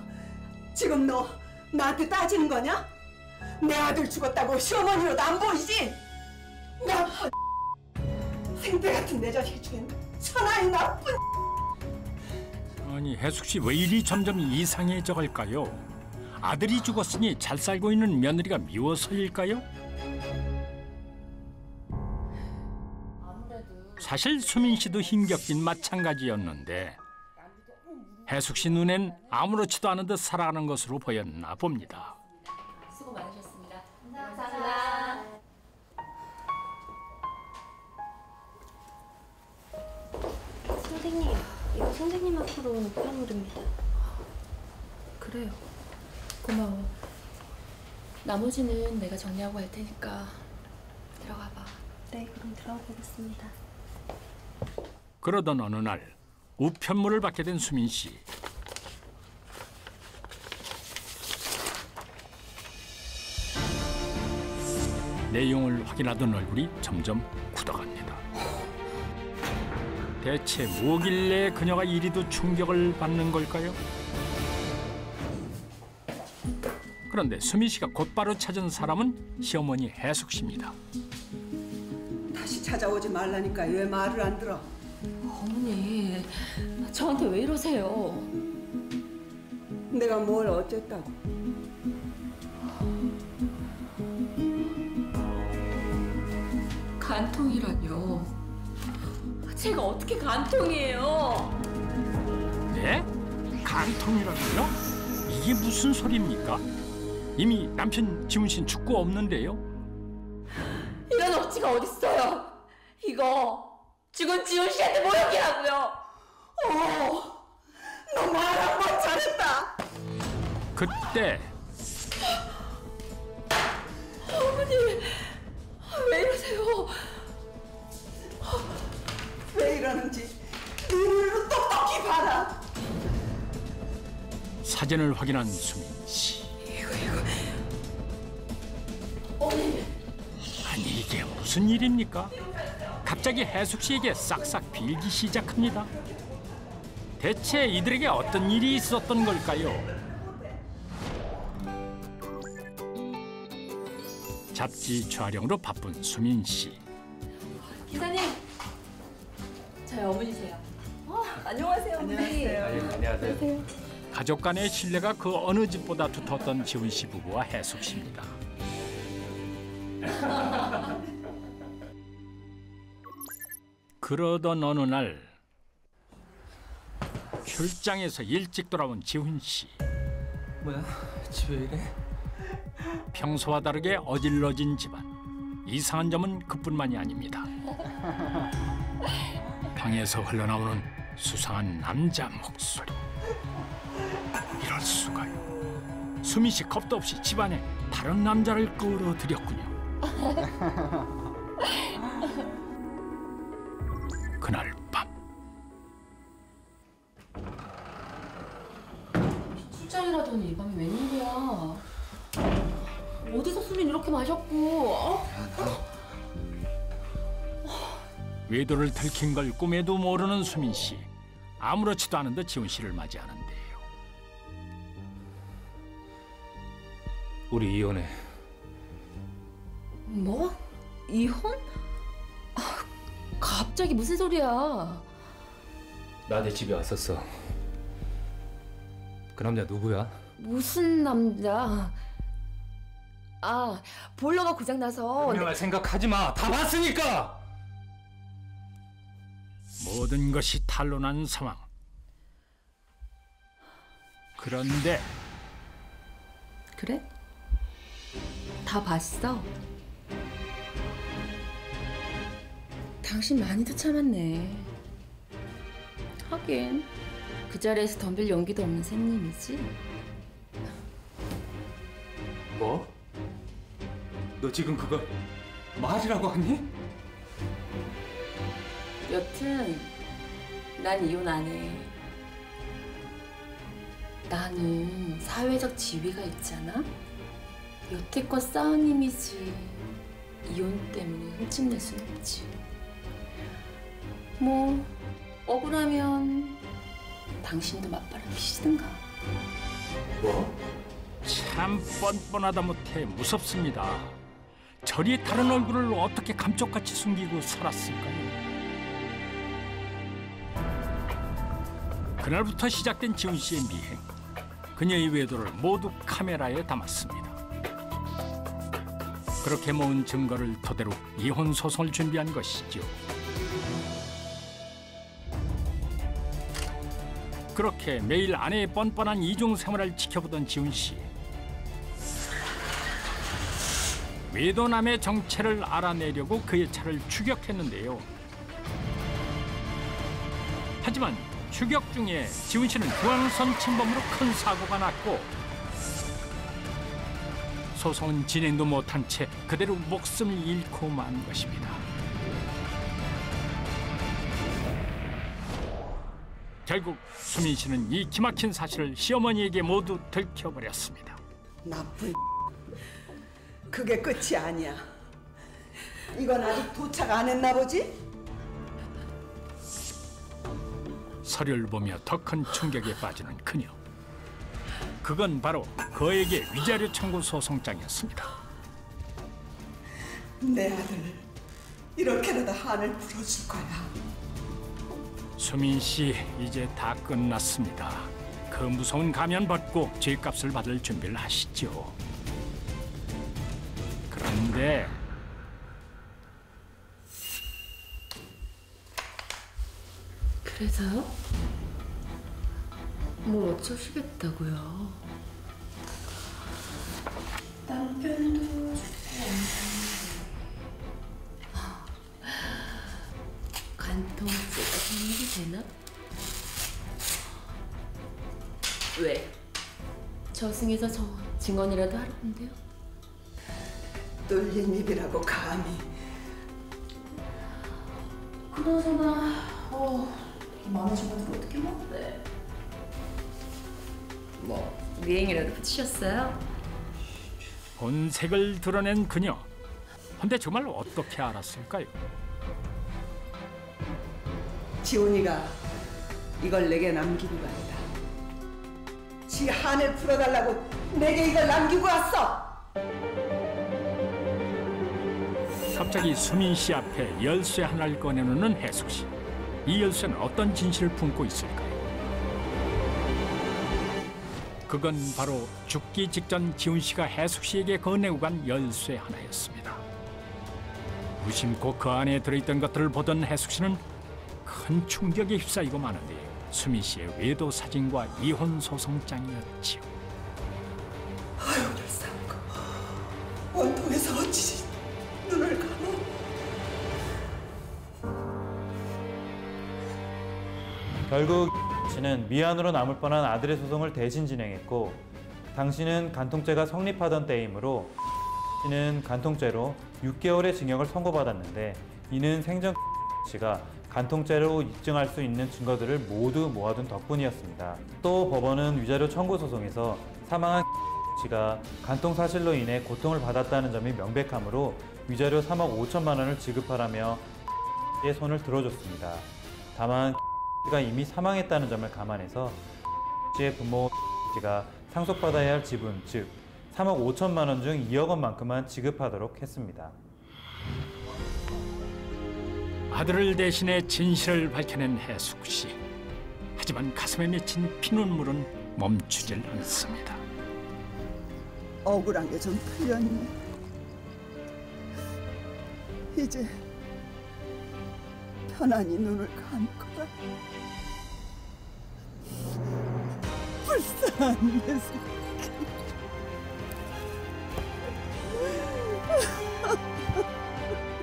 지금 너 나한테 따지는 거냐? 내 아들 죽었다고 시어머니로도 안 보이지? 나쁜 생태 같은 내 자식 중엔 천하의 나쁜. 아니 해숙 씨 왜 이리 점점 이상해져 갈까요? 아들이 죽었으니 잘 살고 있는 며느리가 미워서일까요? 사실 수민 씨도 힘겹긴 마찬가지였는데 해숙 씨 눈엔 아무렇지도 않은 듯 살아가는 것으로 보였나 봅니다. 수고 많으셨습니다. 감사합니다. 선생님, 이거 선생님 앞으로 우편물입니다. 그래요. 고마워. 나머지는 내가 정리하고 갈 테니까 들어가 봐. 네, 그럼 들어가 보겠습니다. 그러던 어느 날 우편물을 받게 된 수민 씨. 내용을 확인하던 얼굴이 점점 굳어갑니다. 대체 뭐길래 그녀가 이리도 충격을 받는 걸까요? 그런데 수민 씨가 곧바로 찾은 사람은 시어머니 해숙 씨입니다. 다시 찾아오지 말라니까 왜 말을 안 들어? 어머니, 저한테 왜 이러세요? 내가 뭘 어쨌다고? 간통이라뇨. 제가 어떻게 간통이에요? 네? 간통이라고요? 이게 무슨 소리입니까? 이미 남편 지훈 씨는 죽고 없는데요? 이런 억지가 어딨어요? 이거 죽은 지훈 씨한테 모욕이라고요. 너 말 한 번 잘했다. 그때 어머니, 왜 이러세요? 왜 이러는지 눈으로 똑똑히 봐라. 사진을 확인한 수민 씨. 어머니. 아니 이게 무슨 일입니까? 갑자기 해숙 씨에게 싹싹 빌기 시작합니다. 대체 이들에게 어떤 일이 있었던 걸까요? 잡지 촬영으로 바쁜 수민 씨. 기사님, 저희 어머니세요. 안녕하세요, 어머니. 안녕하세요. 가족 간의 신뢰가 그 어느 집보다 두터웠던 지훈 씨 부부와 해숙 씨입니다. 그러던 어느 날 출장에서 일찍 돌아온 지훈 씨. 뭐야, 집에 이래? 평소와 다르게 어질러진 집안. 이상한 점은 그뿐만이 아닙니다. 방에서 흘러나오는 수상한 남자 목소리. 이럴 수가요. 수민 씨 겁도 없이 집안에 다른 남자를 끌어들였군요. 그날 밤 출장이라더니 이 밤에 웬일이야? 어디서 술을 이렇게 마셨고? 외도를 들킨 걸 꿈에도 모르는 수민 씨. 아무렇지도 않은 듯 지훈 씨를 맞이하는데요. 우리 이혼해. 뭐? 이혼? 아, 갑자기 무슨 소리야? 나 내 집에 왔었어. 그 남자 누구야? 무슨 남자? 아, 보일러가 고장나서... 변명할 생각하지 마. 다 봤으니까! 모든 것이 탄로난 상황. 그런데 그래? 다 봤어? 당신 많이도 참았네. 하긴 그 자리에서 덤빌 용기도 없는 샌님이지. 뭐? 너 지금 그거 말이라고 하니? 여튼 난 이혼 안 해. 나는 사회적 지위가 있잖아. 여태껏 쌓은 이미지 이혼 때문에 흠집낼 순 없지. 뭐 억울하면 당신도 맞바람 피시든가. 뭐? 참 뻔뻔하다 못해 무섭습니다. 저리 다른 얼굴을 어떻게 감쪽같이 숨기고 살았을까요? 그날부터 시작된 지훈 씨의 미행. 그녀의 외도를 모두 카메라에 담았습니다. 그렇게 모은 증거를 토대로 이혼 소송을 준비한 것이죠. 그렇게 매일 아내의 뻔뻔한 이중 생활을 지켜보던 지훈 씨. 외도남의 정체를 알아내려고 그의 차를 추격했는데요. 하지만 추격 중에 지훈 씨는 중앙선 침범으로 큰 사고가 났고 소송은 진행도 못한 채 그대로 목숨을 잃고 만 것입니다. 결국 수민 씨는 이 기막힌 사실을 시어머니에게 모두 들켜버렸습니다. 나쁜 그게 끝이 아니야. 이건 아직 도착 안 했나 보지? 서류를 보며 더 큰 충격에 빠지는 그녀. 그건 바로 그에게 위자료 청구 소송장이었습니다. 내 아들 이렇게라도 한을 풀어줄 거야. 수민 씨, 이제 다 끝났습니다. 그 무서운 가면 벗고 죄값을 받을 준비를 하시죠. 그런데 그래서요? 뭘 어쩌시겠다고요? 남편도 간통죄가 성립이 되나? 왜? 저승에서 저 증언이라도 하러 온대요? 뚫린 입이라고 감히. 그러잖아. 많아진 것들 어떻게 먹대? 뭐 미행이라도 붙이셨어요? 본색을 드러낸 그녀. 근데 정말 어떻게 알았을까요? 지훈이가 이걸 내게 남기고 간다. 지 한을 풀어달라고 내게 이걸 남기고 왔어. 갑자기 수민 씨 앞에 열쇠 하나를 꺼내놓는 혜숙 씨. 이 열쇠는 어떤 진실을 품고 있을까요? 그건 바로 죽기 직전 지훈 씨가 혜숙 씨에게 건네고 간 열쇠 하나였습니다. 무심코 그 안에 들어있던 것들을 보던 혜숙 씨는 큰 충격에 휩싸이고 마는데 수민 씨의 외도 사진과 이혼 소송장이었지요. 아유, 불쌍한 거. 원통에서 어찌 눈을 감아. 결국 씨는 미안으로 남을 뻔한 아들의 소송을 대신 진행했고 당신은 간통죄가 성립하던 때이므로 씨는 간통죄로 6개월의 징역을 선고받았는데 이는 생전 씨가 간통죄로 입증할 수 있는 증거들을 모두 모아둔 덕분이었습니다. 또 법원은 위자료 청구 소송에서 사망한 씨가 간통 사실로 인해 고통을 받았다는 점이 명백하므로 위자료 3억 5천만 원을 지급하라며 씨의 손을 들어줬습니다. 다만 씨가 이미 사망했다는 점을 감안해서 씨의 부모 씨가 상속받아야 할 지분, 즉 3억 5천만 원 중 2억 원만큼만 지급하도록 했습니다. 아들을 대신해 진실을 밝혀낸 해숙 씨. 하지만 가슴에 맺힌 피눈물은 멈추질 않습니다. 억울한 게 좀 풀렸네. 이제 편안히 눈을 감거라. 불쌍한 내 새끼.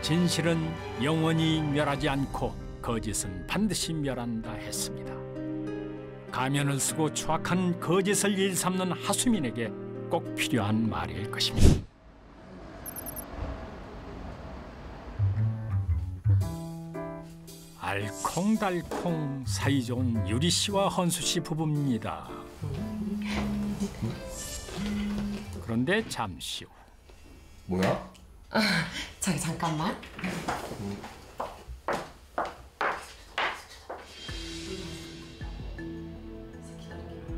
진실은 영원히 멸하지 않고 거짓은 반드시 멸한다 했습니다. 가면을 쓰고 추악한 거짓을 일삼는 하수민에게 꼭 필요한 말일 것입니다. 알콩달콩 사이좋은 유리 씨와 헌수 씨 부부입니다. 그런데 잠시 후. 뭐야? 저기 잠깐만.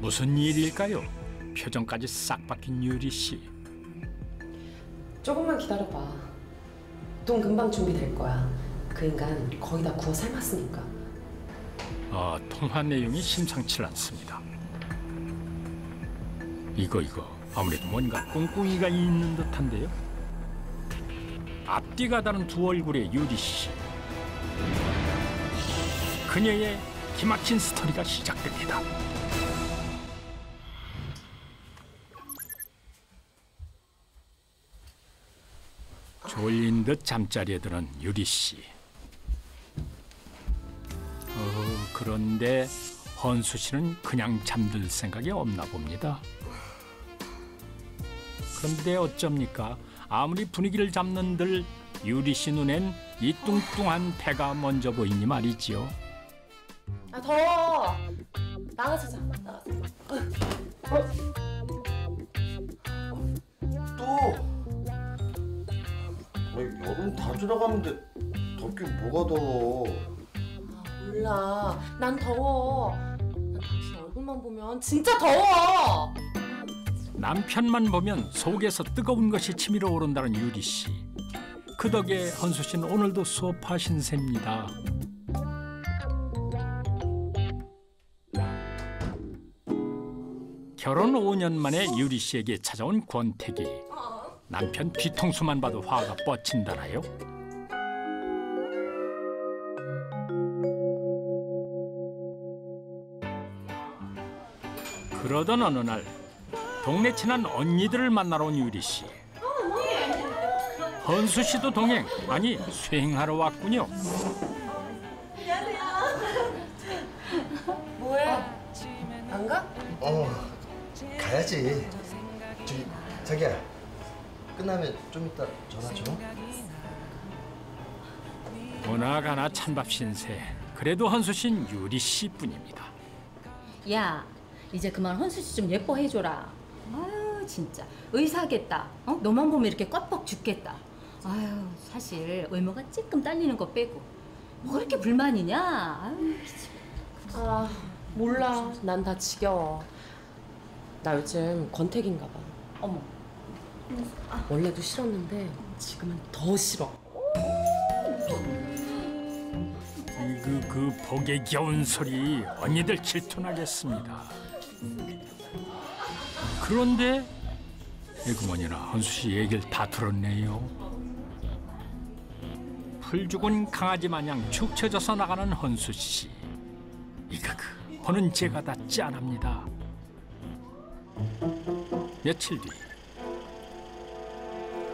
무슨 일일까요? 표정까지 싹 바뀐 유리 씨. 조금만 기다려봐. 돈 금방 준비될 거야. 그 인간 거의 다 구워 삶았으니까. 통화 내용이 심상치 않습니다. 이거 아무래도 뭔가 꿍꿍이가 있는 듯한데요. 앞뒤가 다른 두 얼굴의 유리 씨. 그녀의 기막힌 스토리가 시작됩니다. 졸린 듯 잠자리에 드는 유리 씨. 그런데 헌수 씨는 그냥 잠들 생각이 없나 봅니다. 그런데 어쩝니까? 아무리 분위기를 잡는들 유리 씨 눈엔 이 뚱뚱한 배가 먼저 보이니 말이지요. 아 더워. 나가서 자. 여름 다 지나갔는데 덥긴 뭐가 더워. 몰라. 난 더워. 난 당신 얼굴만 보면 진짜 더워. 남편만 보면 속에서 뜨거운 것이 치밀어 오른다는 유리 씨. 그 덕에 헌수 씨는 오늘도 수업하신 셈입니다. 결혼 5년 만에 유리 씨에게 찾아온 권태기. 남편 뒤통수만 봐도 화가 뻗친다나요? 그러던 어느 날 동네 친한 언니들을 만나러 온 유리 씨. 헌수 씨도 동행, 아니 수행하러 왔군요. 뭐해? 안 가? 가야지. 자기야, 끝나면 좀 이따 전화 줘. 오나가나 찬밥 신세. 그래도 헌수 씨는 유리 씨뿐입니다. 야, 이제 그만 헌수 씨 좀 예뻐해줘라. 아유 진짜 의사겠다. 너만 보면 이렇게 껍벅 죽겠다. 아유 사실 외모가 찔끔 딸리는 거 빼고 뭐 그렇게 불만이냐? 아유, 아 몰라. 난 다 지겨워. 나 요즘 권태기인가 봐. 어머. 원래도 싫었는데 지금은 더 싫어. 그 복에 겨운 소리 언니들 질투나겠습니다. 그런데 에그머니나 헌수 씨 얘기를 다 들었네요. 풀 죽은 강아지 마냥 축 처져서 나가는 헌수 씨. 보는 제가 다 짠합니다. 며칠 뒤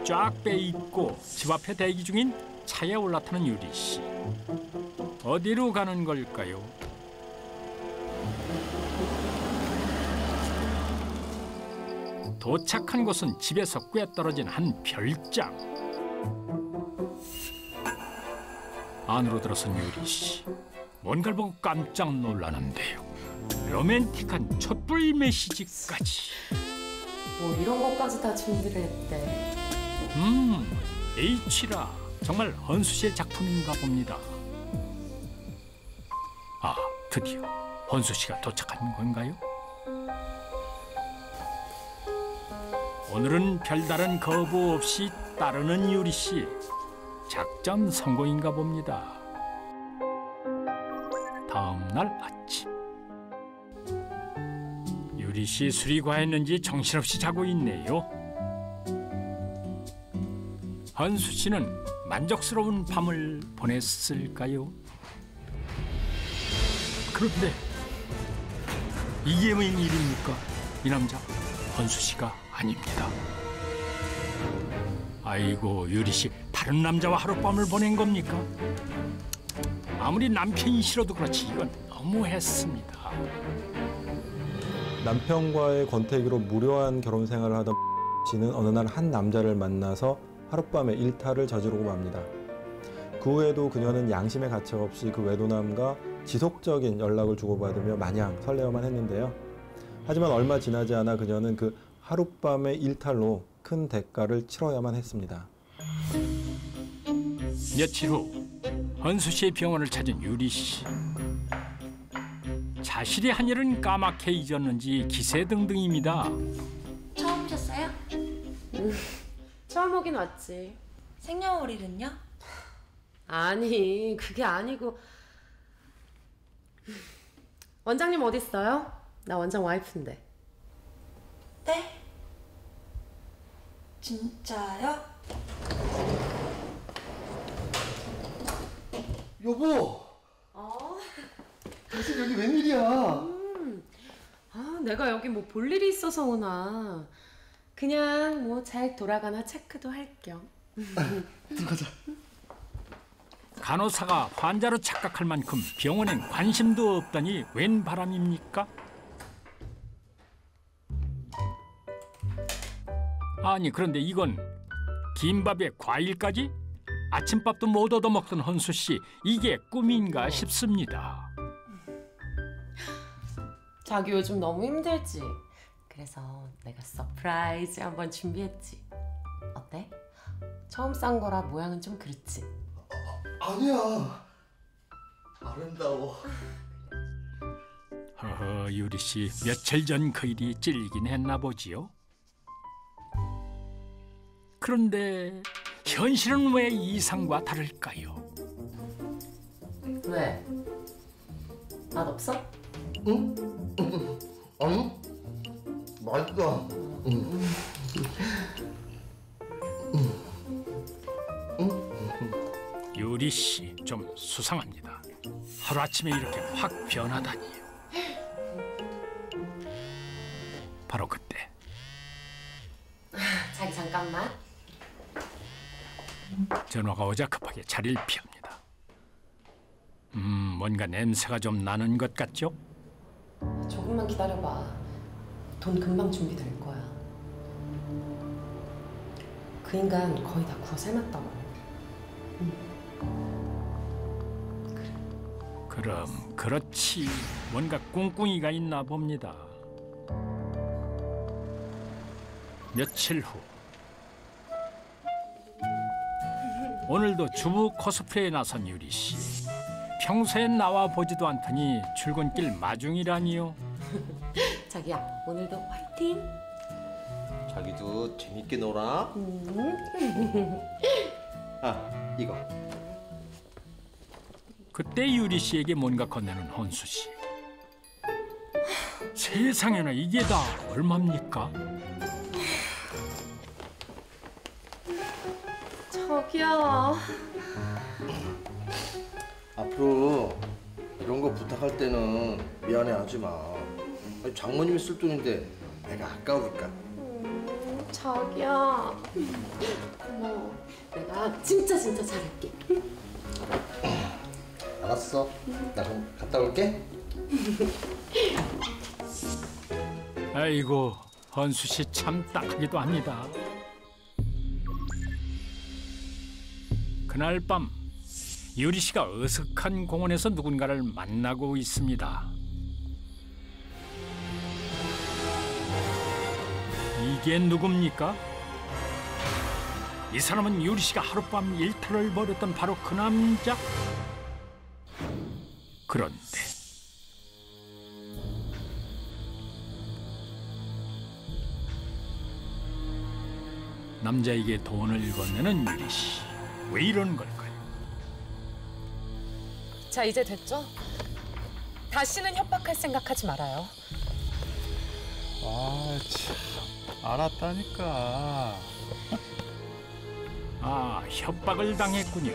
쫙 빼입고 집 앞에 대기 중인 차에 올라타는 유리 씨. 어디로 가는 걸까요? 도착한 곳은 집에서 꿰떨어진 한 별장. 안으로 들어선 유리 씨. 뭔가를 보고 깜짝 놀라는데요. 로맨틱한 촛불 메시지까지. 뭐 이런 것까지 다 준비를 했대. H라 정말 헌수 씨의 작품인가 봅니다. 드디어 헌수 씨가 도착한 건가요? 오늘은 별다른 거부 없이 따르는 유리 씨. 작전 성공인가 봅니다. 다음 날 아침. 유리 씨 술이 과했는지 정신없이 자고 있네요. 헌수 씨는 만족스러운 밤을 보냈을까요? 그런데 이게 웬일입니까? 이 남자 헌수 씨가 아닙니다. 아이고, 유리 씨 다른 남자와 하룻밤을 보낸 겁니까? 아무리 남편이 싫어도 그렇지 이건 너무했습니다. 남편과의 권태기로 무료한 결혼 생활을 하던 씨는 어느 날 한 남자를 만나서 하룻밤에 일탈을 저지르고 맙니다. 그 후에도 그녀는 양심의 가책 없이 그 외도남과 지속적인 연락을 주고받으며 마냥 설레어만 했는데요. 하지만 얼마 지나지 않아 그녀는 그 하룻밤의 일탈로 큰 대가를 치러야만 했습니다. 며칠 후 헌수 씨의 병원을 찾은 유리 씨. 자신이 한 일은 까맣게 잊었는지 기세등등입니다. 처음 오셨어요? 처음 오긴 왔지. 생년월일은요? 아니, 그게 아니고. 원장님 어디 있어요? 나 원장 와이프인데. 네? 진짜요? 여보! 당신 여기 웬일이야? 내가 여기 뭐 볼 일이 있어서 오나. 그냥 뭐 잘 돌아가나 체크도 할 겸. 들어가자. 간호사가 환자로 착각할 만큼 병원엔 관심도 없다니 웬 바람입니까? 아니, 그런데 이건 김밥에 과일까지? 아침밥도 못 얻어먹던 헌수 씨, 이게 꿈인가 싶습니다. 자기 요즘 너무 힘들지? 그래서 내가 서프라이즈 한번 준비했지. 어때? 처음 싼 거라 모양은 좀 그렇지? 아니야. 아름다워. 허허, 유리 씨 며칠 전 그 일이 찔리긴 했나 보지요. 그런데 현실은 왜 이상과 다를까요? 왜? 맛 없어? 응? 아니, 맛있다. 유리 씨 좀 수상합니다. 하루아침에 이렇게 확 변하다니요. 바로 그때 자기 잠깐만. 전화가 오자 급하게 자리를 피합니다. 뭔가 냄새가 좀 나는 것 같죠? 조금만 기다려봐. 돈 금방 준비될 거야. 그 인간 거의 다 구워 삶았다고. 그럼 그렇지, 뭔가 꿍꿍이가 있나 봅니다. 며칠 후 오늘도 주부 코스프레에 나선 유리 씨. 평소엔 나와 보지도 않더니 출근길 마중이라니요. 자기야, 오늘도 화이팅! 자기도 재밌게 놀아. 아, 이거. 그때 유리 씨에게 뭔가 건네는 헌수 씨. 세상에나 이게 다 얼마입니까? 저기요. 앞으로 이런 거 부탁할 때는 미안해하지 마. 아니, 장모님이 쓸 돈인데 내가 아까울까? 자기야. 고마워. 내가 진짜 잘할게. 알았어. 나 그럼 갔다 올게. 아이고, 헌수 씨 참 딱하기도 합니다. 그날 밤 유리 씨가 어색한 공원에서 누군가를 만나고 있습니다. 이게 누굽니까? 이 사람은 유리 씨가 하룻밤 일탈을 벌였던 바로 그 남자? 그런데 남자에게 돈을 건네는 유리 씨. 왜 이런 걸까요? 자, 이제 됐죠? 다시는 협박할 생각하지 말아요. 아, 참. 알았다니까. 아, 협박을 당했군요.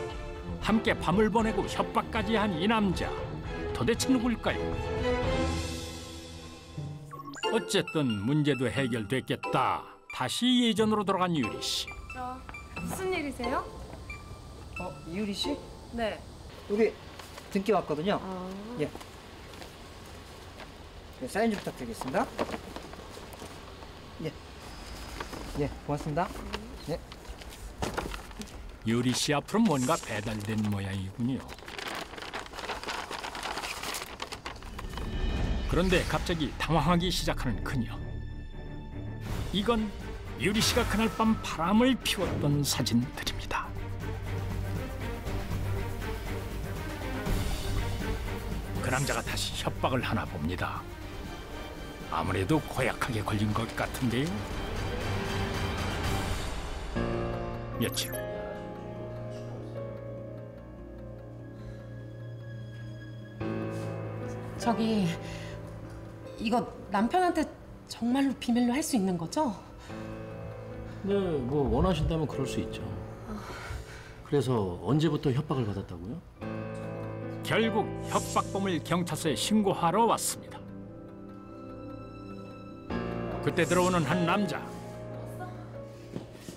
함께 밤을 보내고 협박까지 한 이 남자. 도대체 누굴까요? 어쨌든 문제도 해결됐겠다. 다시 예전으로 돌아간 유리 씨. 무슨 일이세요? 이유리 씨? 네. 여기 등기 왔거든요. 예. 네, 사인 좀 부탁드리겠습니다. 예. 예, 고맙습니다. 예. 유리 씨 앞으로 뭔가 배달된 모양이군요. 그런데 갑자기 당황하기 시작하는 그녀. 이건 유리 씨가 그날 밤 바람을 피웠던 사진들입니다. 그 남자가 다시 협박을 하나 봅니다. 아무래도 고약하게 걸린 것 같은데요. 며칠 후. 저기, 이거 남편한테 정말로 비밀로 할 수 있는 거죠? 네, 뭐 원하신다면 그럴 수 있죠. 그래서 언제부터 협박을 받았다고요? 결국 협박범을 경찰서에 신고하러 왔습니다. 그때 들어오는 한 남자.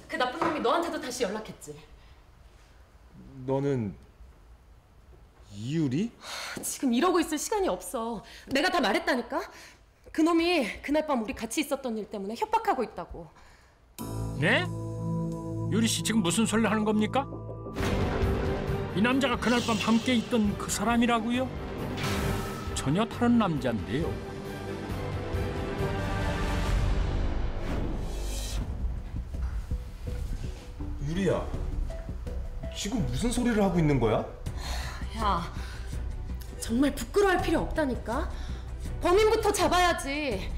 그 나쁜 놈이 너한테도 다시 연락했지? 너는 이유리? 지금 이러고 있을 시간이 없어. 내가 다 말했다니까? 그 놈이 그날 밤 우리 같이 있었던 일 때문에 협박하고 있다고. 네? 유리 씨 지금 무슨 소리를 하는 겁니까? 이 남자가 그날 밤 함께 있던 그 사람이라고요? 전혀 다른 남자인데요. 유리야, 지금 무슨 소리를 하고 있는 거야? 야, 정말 부끄러워할 필요 없다니까? 범인부터 잡아야지.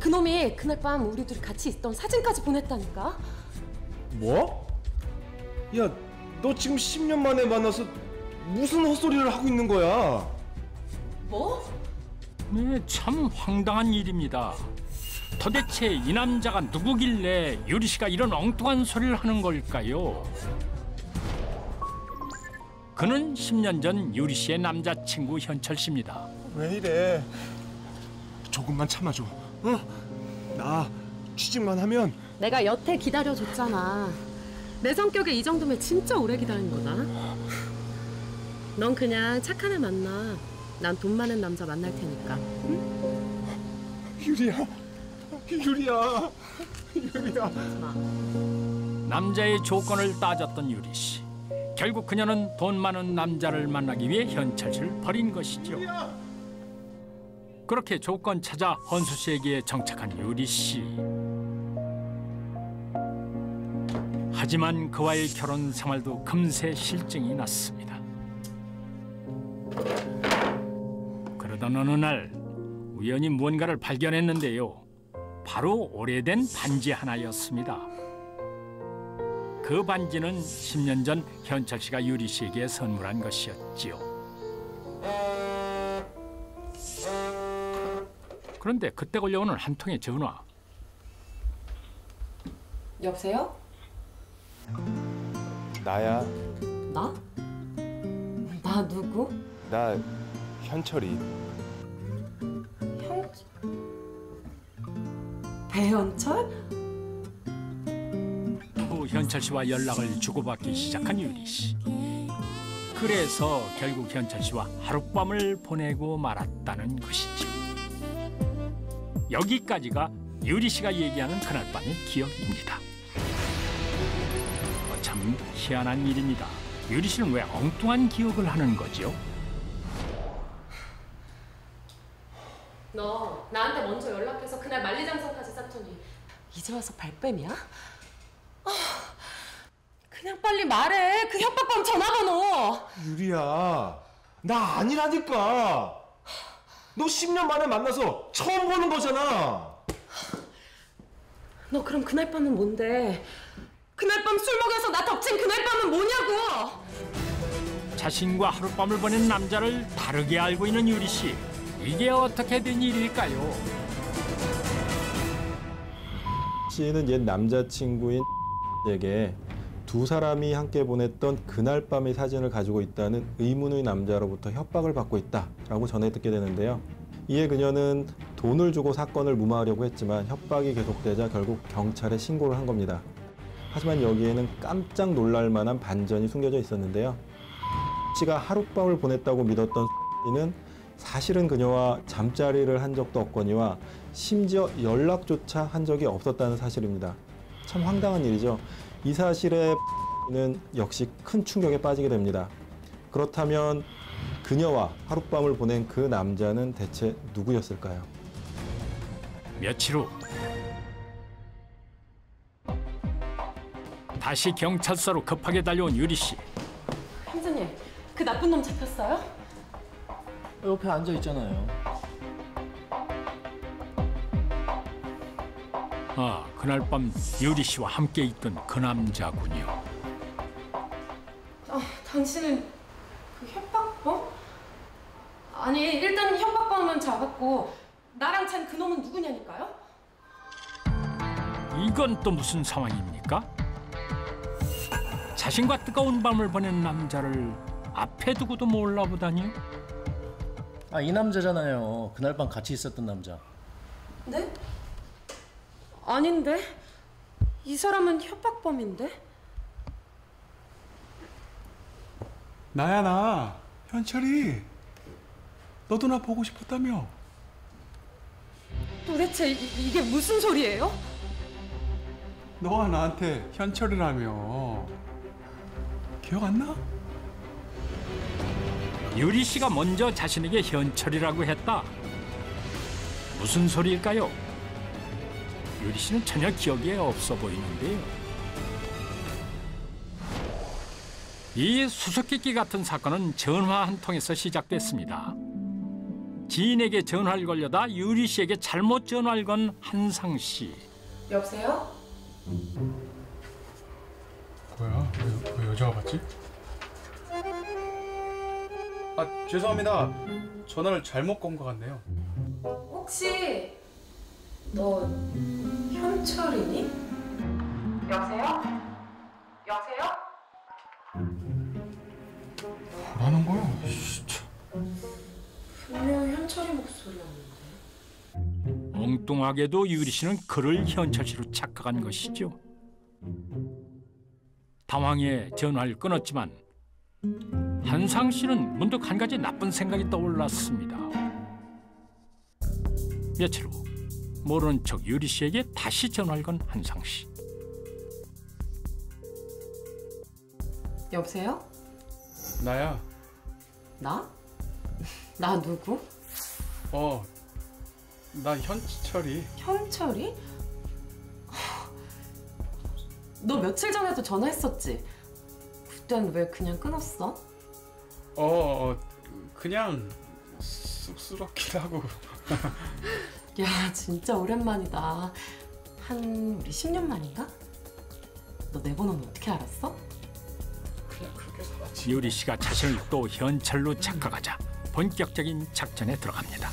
그 놈이 그날 밤 우리 둘이 같이 있던 사진까지 보냈다니까? 뭐? 야, 너 지금 10년 만에 만나서 무슨 헛소리를 하고 있는 거야? 뭐? 네, 참 황당한 일입니다. 도대체 이 남자가 누구길래 유리 씨가 이런 엉뚱한 소리를 하는 걸까요? 그는 10년 전 유리 씨의 남자친구 현철 씨입니다. 왜 이래? 조금만 참아줘. 응? 나 취직만 하면 내가 여태 기다려줬잖아. 내 성격에 이 정도면 진짜 오래 기다린 거다. 넌 그냥 착한 애 만나. 난 돈 많은 남자 만날 테니까. 응? 유리야, 유리야, 유리야. 남자의 조건을 따졌던 유리 씨. 결국 그녀는 돈 많은 남자를 만나기 위해 현철 씨를 버린 것이죠. 그렇게 조건 찾아 헌수 씨에게 정착한 유리 씨. 하지만 그와의 결혼 생활도 금세 실증이 났습니다. 그러던 어느 날 우연히 무언가를 발견했는데요. 바로 오래된 반지 하나였습니다. 그 반지는 10년 전 현철 씨가 유리 씨에게 선물한 것이었지요. 그런데 그때 걸려오는 한 통의 전화. 여보세요? 나야. 나? 나 누구? 나 현철이. 배현철? 후 현철 씨와 연락을 주고받기 시작한 유리 씨. 그래서 결국 현철 씨와 하룻밤을 보내고 말았다는 것이죠. 여기까지가 유리 씨가 얘기하는 그날 밤의 기억입니다. 참 희한한 일입니다. 유리 씨는 왜 엉뚱한 기억을 하는 거죠? 너 나한테 먼저 연락해서 그날 만리장성까지 쌌더니 이제 와서 발뺌이야? 그냥 빨리 말해. 그 협박범 전화번호. 유리야, 나 아니라니까. 너 10년 만에 만나서 처음 보는 거잖아. 너 그럼 그날 밤은 뭔데? 그날 밤 술 먹여서 나 덮친 그날 밤은 뭐냐고! 자신과 하룻밤을 보낸 남자를 다르게 알고 있는 유리 씨. 이게 어떻게 된 일일까요? 씨는 옛 남자친구인 에게 두 사람이 함께 보냈던 그날 밤의 사진을 가지고 있다는 의문의 남자로부터 협박을 받고 있다라고 전해 듣게 되는데요. 이에 그녀는 돈을 주고 사건을 무마하려고 했지만 협박이 계속되자 결국 경찰에 신고를 한 겁니다. 하지만 여기에는 깜짝 놀랄 만한 반전이 숨겨져 있었는데요. 씨가 하룻밤을 보냈다고 믿었던 씨는 사실은 그녀와 잠자리를 한 적도 없거니와 심지어 연락조차 한 적이 없었다는 사실입니다. 참 황당한 일이죠. 이 사실에 는 역시 큰 충격에 빠지게 됩니다. 그렇다면 그녀와 하룻밤을 보낸 그 남자는 대체 누구였을까요? 며칠 후 다시 경찰서로 급하게 달려온 유리 씨. 형사님, 그 나쁜 놈 잡혔어요? 옆에 앉아 있잖아요. 아, 그날 밤 유리 씨와 함께 있던 그 남자군요. 당신은 그 협박범? 아니, 일단 협박범은 잡았고 나랑 잔 그 놈은 누구냐니까요? 이건 또 무슨 상황입니까? 자신과 뜨거운 밤을 보낸 남자를 앞에 두고도 몰라보다니요? 아, 이 남자잖아요. 그날 밤 같이 있었던 남자. 네? 아닌데? 이 사람은 협박범인데? 나야 나. 현철이. 너도 나 보고 싶었다며. 도대체 이게 무슨 소리예요? 너가 나한테 현철이라며. 기억 안 나? 유리 씨가 먼저 자신에게 현철이라고 했다. 무슨 소리일까요? 유리 씨는 전혀 기억이 없어 보이는데요. 이 수수께끼 같은 사건은 전화 한 통에서 시작됐습니다. 지인에게 전화를 걸려다 유리 씨에게 잘못 전화를 건 한상 씨. 여보세요? 뭐야? 왜 여자가 받지? 아, 죄송합니다. 전화를 잘못 건 것 같네요. 혹시 너 현철이니? 여보세요? 여보세요? 뭐라는 거야? 진짜. 분명 현철이 목소리였는데. 엉뚱하게도 유리 씨는 그를 현철 씨로 착각한 것이죠. 당황해 전화를 끊었지만 한상 씨는 문득 한 가지 나쁜 생각이 떠올랐습니다. 며칠 후 모르는 척 유리 씨에게 다시 전화를 건 한상 씨. 여보세요? 나야. 나? 나 누구? 나 현철이. 현철이? 너 며칠 전에도 전화했었지? 그땐 왜 그냥 끊었어? 그냥 쑥스럽기도 하고. 야, 진짜 오랜만이다. 한 우리 10년 만인가? 너 내 번호는 어떻게 알았어? 그냥 그렇게 살았지. 유리 씨가 자신을 또 현철로 착각하자 본격적인 작전에 들어갑니다.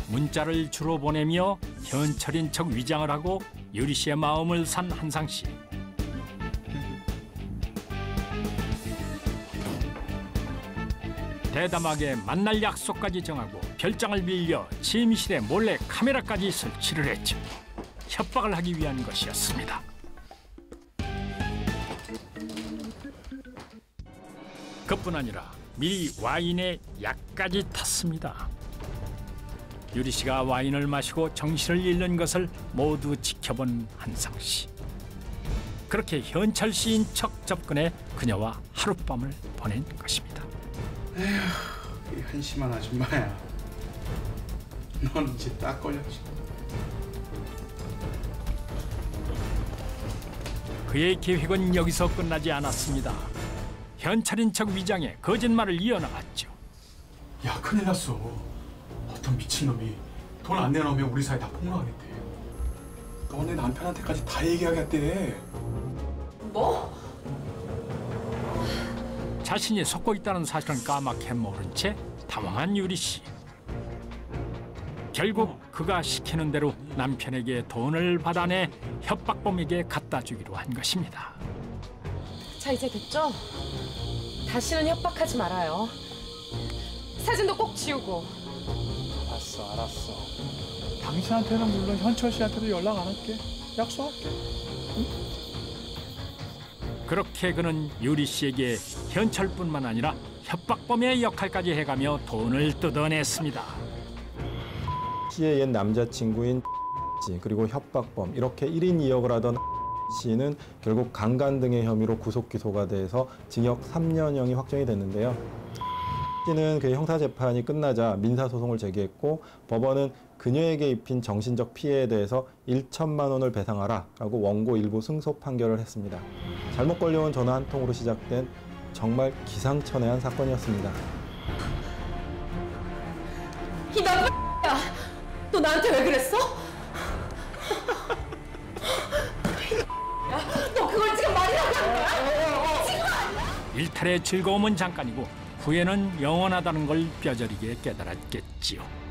문자를 주로 보내며 현철인 척 위장을 하고 유리 씨의 마음을 산 한상 씨. 대담하게 만날 약속까지 정하고 별장을 빌려 침실에 몰래 카메라까지 설치를 했죠. 협박을 하기 위한 것이었습니다. 그뿐 아니라 미리 와인에 약까지 탔습니다. 유리 씨가 와인을 마시고 정신을 잃는 것을 모두 지켜본 한상 씨. 그렇게 현철 씨인 척 접근해 그녀와 하룻밤을 보낸 것입니다. 에휴, 이 한심한 아줌마야. 넌 이제 딱 걸렸지. 그의 계획은 여기서 끝나지 않았습니다. 현철인 척 위장해 거짓말을 이어나갔죠. 야, 큰일 났어. 어떤 미친놈이 돈 안 내놓으면 우리 사이 다 폭로하겠대. 너네 남편한테까지 다 얘기하겠대. 뭐? 자신이 속고 있다는 사실은 까맣게 모른 채 당황한 유리 씨. 결국 그가 시키는 대로 남편에게 돈을 받아내 협박범에게 갖다 주기로 한 것입니다. 자, 이제 됐죠? 다시는 협박하지 말아요. 사진도 꼭 지우고. 알았어. 당신한테는 물론 현철 씨한테도 연락 안 할게. 약속할게. 그렇게 그는 유리 씨에게 현철뿐만 아니라 협박범의 역할까지 해가며 돈을 뜯어냈습니다. 씨의 옛 남자친구인 씨 그리고 협박범 이렇게 1인 2역을 하던 씨는 결국 강간 등의 혐의로 구속 기소가 돼서 징역 3년형이 확정이 됐는데요. 씨는 그의 형사재판이 끝나자 민사소송을 제기했고 법원은 그녀에게 입힌 정신적 피해에 대해서 1천만 원을 배상하라라고 원고 일부 승소 판결을 했습니다. 잘못 걸려온 전화 한 통으로 시작된 정말 기상천외한 사건이었습니다. 이 나쁜 야, 너 나한테 왜 그랬어? 야, 너 그걸 지금 말이라고 하는 거야? 지금 아니야? 일탈의 즐거움은 잠깐이고 후회는 영원하다는 걸 뼈저리게 깨달았겠지요.